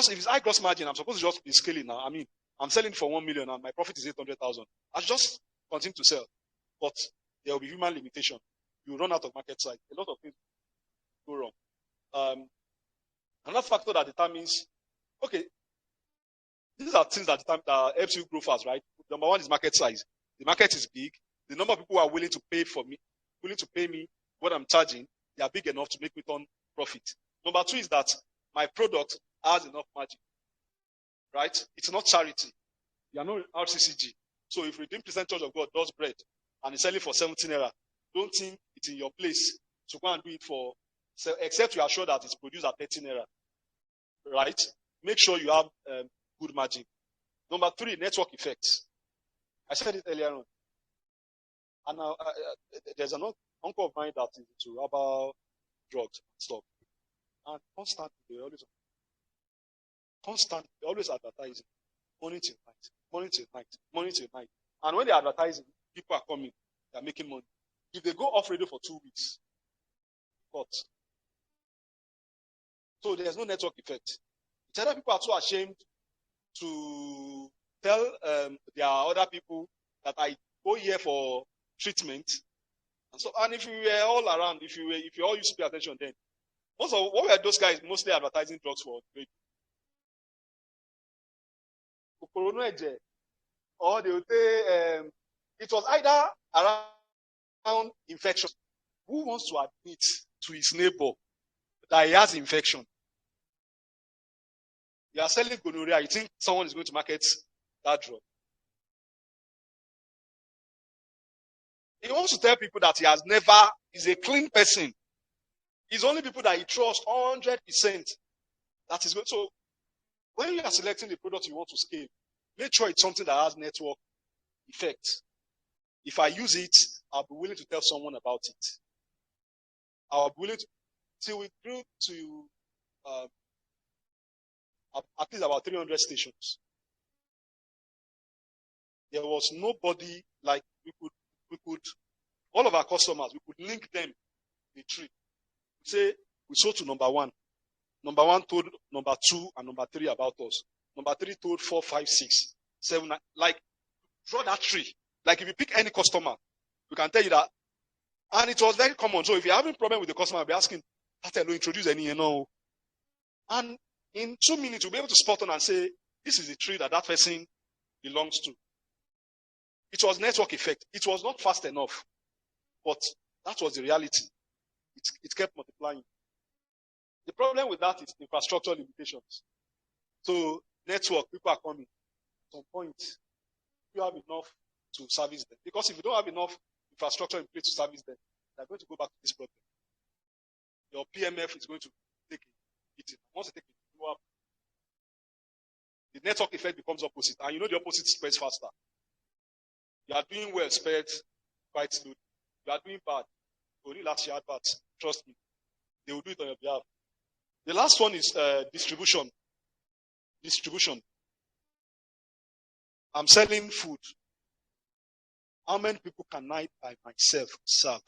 if it's high gross margin, I'm supposed to just be scaling now. I mean, I'm selling for 1 million and my profit is 800,000. I just continue to sell, but there will be human limitation. You run out of market size. A lot of things go wrong. Another factor that determines, okay, these are things that helps you grow fast, right? Number 1 is market size. The market is big. The number of people who are willing to pay me what I'm charging, they are big enough to make me turn profit. Number two is that my product has enough margin, right? It's not charity. You are not RCCG. So if Redeemed Christian Church of God does bread and is selling for 17 naira, don't think it's in your place to go and do it for, except you are sure that it's produced at 13 naira, right? Make sure you have good margin. Number three, network effects. I said it earlier on. And now there's an uncle of mine that is into herbal drugs and stuff. And constantly always advertising, morning till night, morning till night, morning till night. And when they're advertising, people are coming, they're making money. If they go off radio for 2 weeks, what? So there's no network effect. It's either people are too ashamed to tell there are other people that I go here for treatment. And if you were all around, if you all used to pay attention then, most of what were those guys mostly advertising drugs for? Or they would say it was either around infection. Who wants to admit to his neighbor that he has infection? You are selling gonorrhea. You think someone is going to market that drug? He wants to tell people that he's a clean person. It's only people that he trusts 100% that is good. So when you are selecting the product you want to scale, make sure it's something that has network effect. If I use it, I'll be willing to tell someone about it. I'll be willing to, till we grew to at least about 300 stations. There was nobody like we could, all of our customers, we could link them the tree. Say we sold to number one. Number one told number two and number three about us. Number three told 4, 5, 6, 7, 9. Like, draw that tree. Like, if you pick any customer, we can tell you that. And it was very common. So if you're having a problem with the customer, I'll be asking, Patel, introduce any, And in 2 minutes, you'll be able to spot on and say, this is the tree that person belongs to. It was network effect. It was not fast enough. But that was the reality. It kept multiplying. The problem with that is infrastructure limitations. So network, people are coming. At some point, you have enough to service them. Because if you don't have enough infrastructure in place to service them, they're going to go back to this problem. Your PMF is going to take it. Once they take it, the network effect becomes opposite. And you know the opposite spreads faster. You are doing well, spreads quite slowly. You are doing bad. Only last year bad. Trust me. They will do it on your behalf. The last one is distribution. Distribution. I'm selling food. How many people can I by myself serve?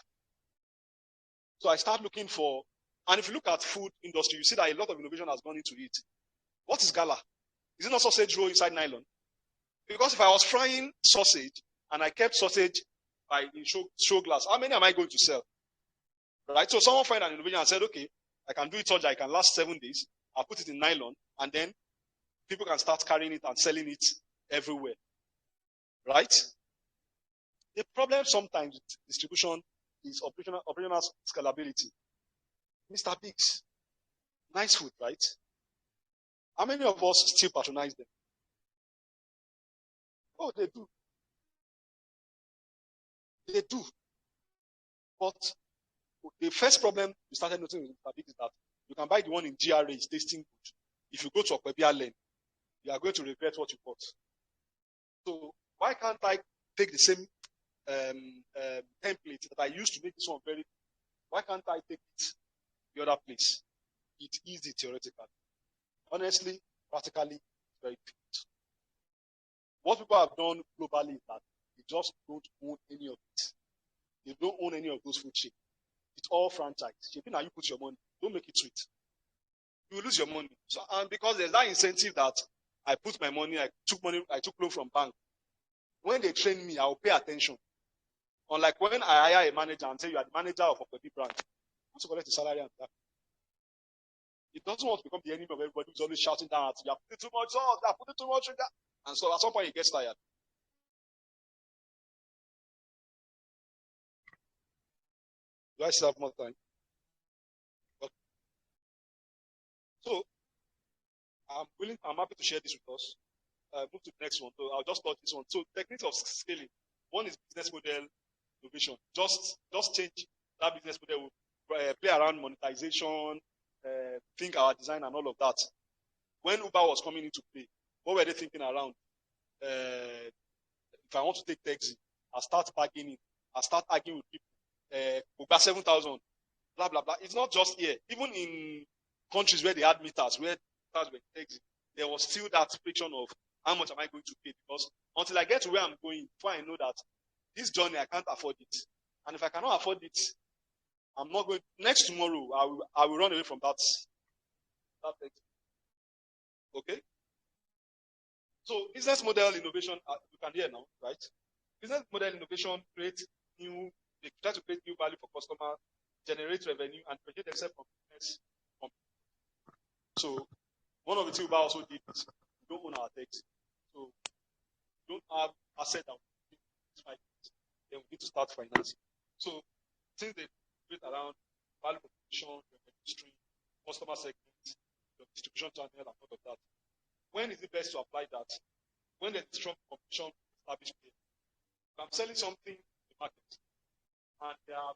So I start looking for, and if you look at food industry, you see that a lot of innovation has gone into it. What is gala? Is it not sausage roll inside nylon? Because if I was frying sausage and I kept sausage in show glass, how many am I going to sell? Right? So someone found an innovation and said, okay, I can do it such that I can last 7 days. I'll put it in nylon, and then people can start carrying it and selling it everywhere. Right? The problem sometimes with distribution is operational scalability. Mr. Biggs, nice food, right? How many of us still patronize them? Oh, they do. They do. But the first problem we started noticing with Mr. Biggs is that you can buy the one in GRA, it's tasting good. If you go to Okwebia Lane, you are going to regret what you bought. So why can't I take the same template that I used to make this one very good? Why can't I take it the other place? It's easy theoretically. Honestly, practically, it's very difficult. What people have done globally is that they just don't own any of it. They don't own any of those food chains. It's all franchise. Now you put your money. Don't make it sweet. You will lose your money. So, and because there's that incentive that I put my money, I took loan from bank. When they train me, I will pay attention. Unlike when I hire a manager and say you are the manager of a big branch, I want to collect the salary and that. It doesn't want to become the enemy of everybody who's always shouting down at you. You are putting too much salt, you are putting too much sugar. And so at some point he gets tired. Do I still have more time? Okay. So I'm happy to share this with us. Move to the next one. So I'll just touch this one. So techniques of scaling. One is business model innovation. Just change that business model. Play around monetization, think our design and all of that. When Uber was coming into play, what were they thinking around? If I want to take taxi, I start bargaining. I start arguing with people. Uber 7,000, blah blah blah. It's not just here. Even in countries where they had meters, where meters were taxi, there was still that friction of how much am I going to pay? Because until I get to where I'm going, before I know that this journey I can't afford it, and if I cannot afford it, I'm not going. Next tomorrow, I will run away from that taxi. Okay. So business model innovation, you can hear now, right? Business model innovation creates they try to create new value for customers, generate revenue, and project themselves from business. So one of the things Uber also did is we don't own our taxi. So we don't have asset that we need to finance. Then we need to start financing. So since they create around value proposition, revenue stream, customer segment, your distribution channel, and all of that. When is it best to apply that? When there's strong competition established here. If I'm selling something in the market and they are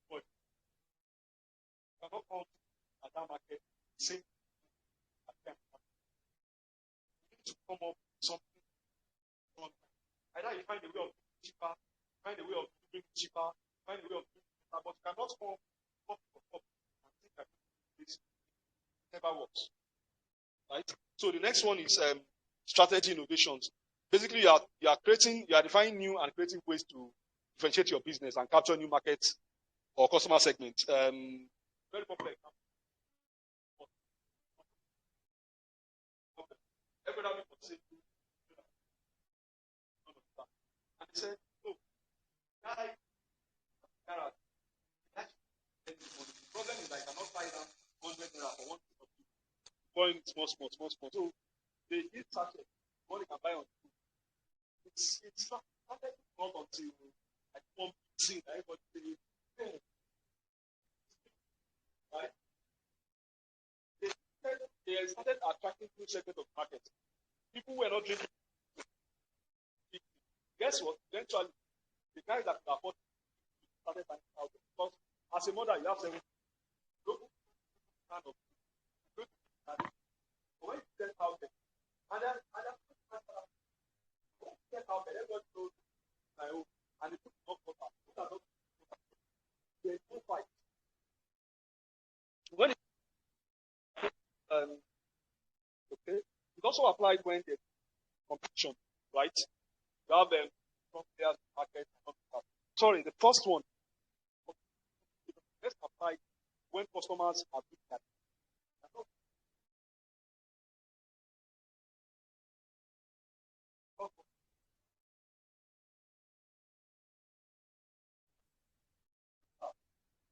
good, you cannot come at that market same at them. You need to come up with something wrong. Either you find a way of doing it cheaper, find a way of doing it cheaper, find a way of doing it better, but you cannot come up and think that this never works. Right? So the next one is strategy innovations. Basically, you are defining new and creative ways to differentiate your business and capture new markets or customer segments. Very popular example. Everybody would say, and he said, "Oh, guy, the problem is I cannot buy that 100 naira for one piece of food. Going small. So they eat sachet, what they can buy on food. It's not until I come see that everybody say, right? They started attracting new segment of market. People were not drinking. Guess what? Eventually, the guys that could afford started buying out because as a mother, you have 7 kind of good. But when you get out there, and then get out there, everybody knows my own, and they put no water. There's no fight. When okay, it also applied when there's competition, right? You have some players in the market. Sorry, the first one. Let's apply when customers are looking at it.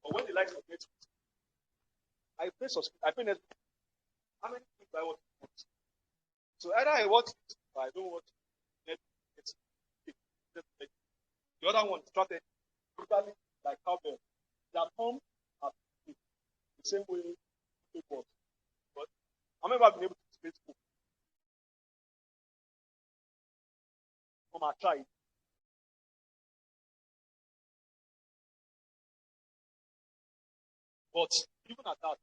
But when the likes of Netflix, I pay Netflix. How many things I watch? So either I watch it or I don't watch Netflix. The other one, strategy, totally like cowbell. They are come at the same way it was. But I remember being able to Facebook. Come and try it. But even at that,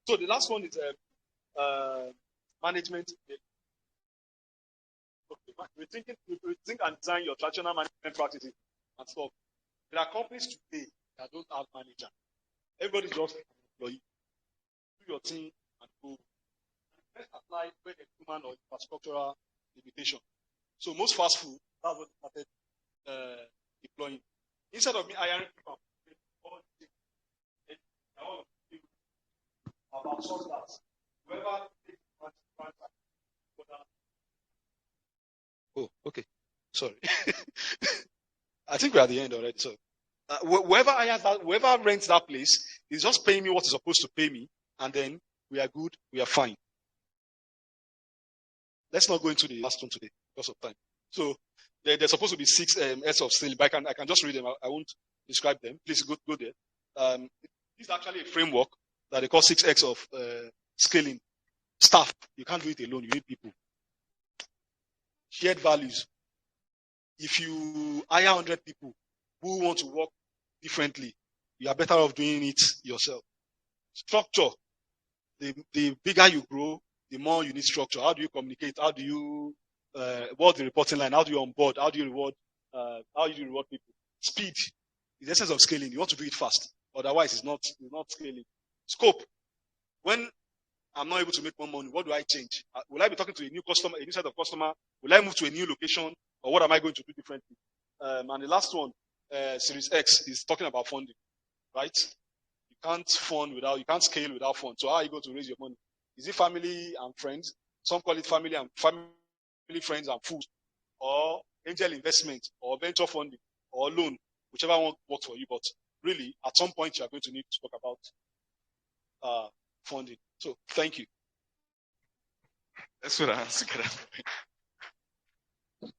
so the last one is management. Okay, we think and design your traditional management practices and stuff. There are companies today that don't have manager. Everybody's just an employee. Do your thing and go. Let's apply where the human or infrastructural limitation. So most fast food, that's what they started deploying. Instead of me hiring people, about that. Whoever oh, okay. Sorry. I think we're at the end already. So whoever rents that place is just paying me what is supposed to pay me, and then we are good, we are fine. Let's not go into the last one today because of time. So there's supposed to be 6 S of scaling, but I can just read them. I won't describe them. Please go there. This is actually a framework that they call 6X of scaling. Staff, you can't do it alone. You need people. Shared values. If you hire 100 people who want to work differently, you are better off doing it yourself. Structure. The bigger you grow, the more you need structure. How do you communicate? How do you what's the reporting line? How do you onboard? How do you reward people? Speed is the essence of scaling. You want to do it fast. Otherwise, it's not scaling. Scope. When I'm not able to make more money, what do I change? Will I be talking to a new customer, a new set of customer? Will I move to a new location? Or what am I going to do differently? And the last one, Series X, is talking about funding, right? You can't scale without funds. So how are you going to raise your money? Is it family and friends? Some call it family, friends and food, or angel investment, or venture funding, or loan, whichever one works for you. But really, at some point, you are going to need to talk about funding. So thank you. That's what I answered.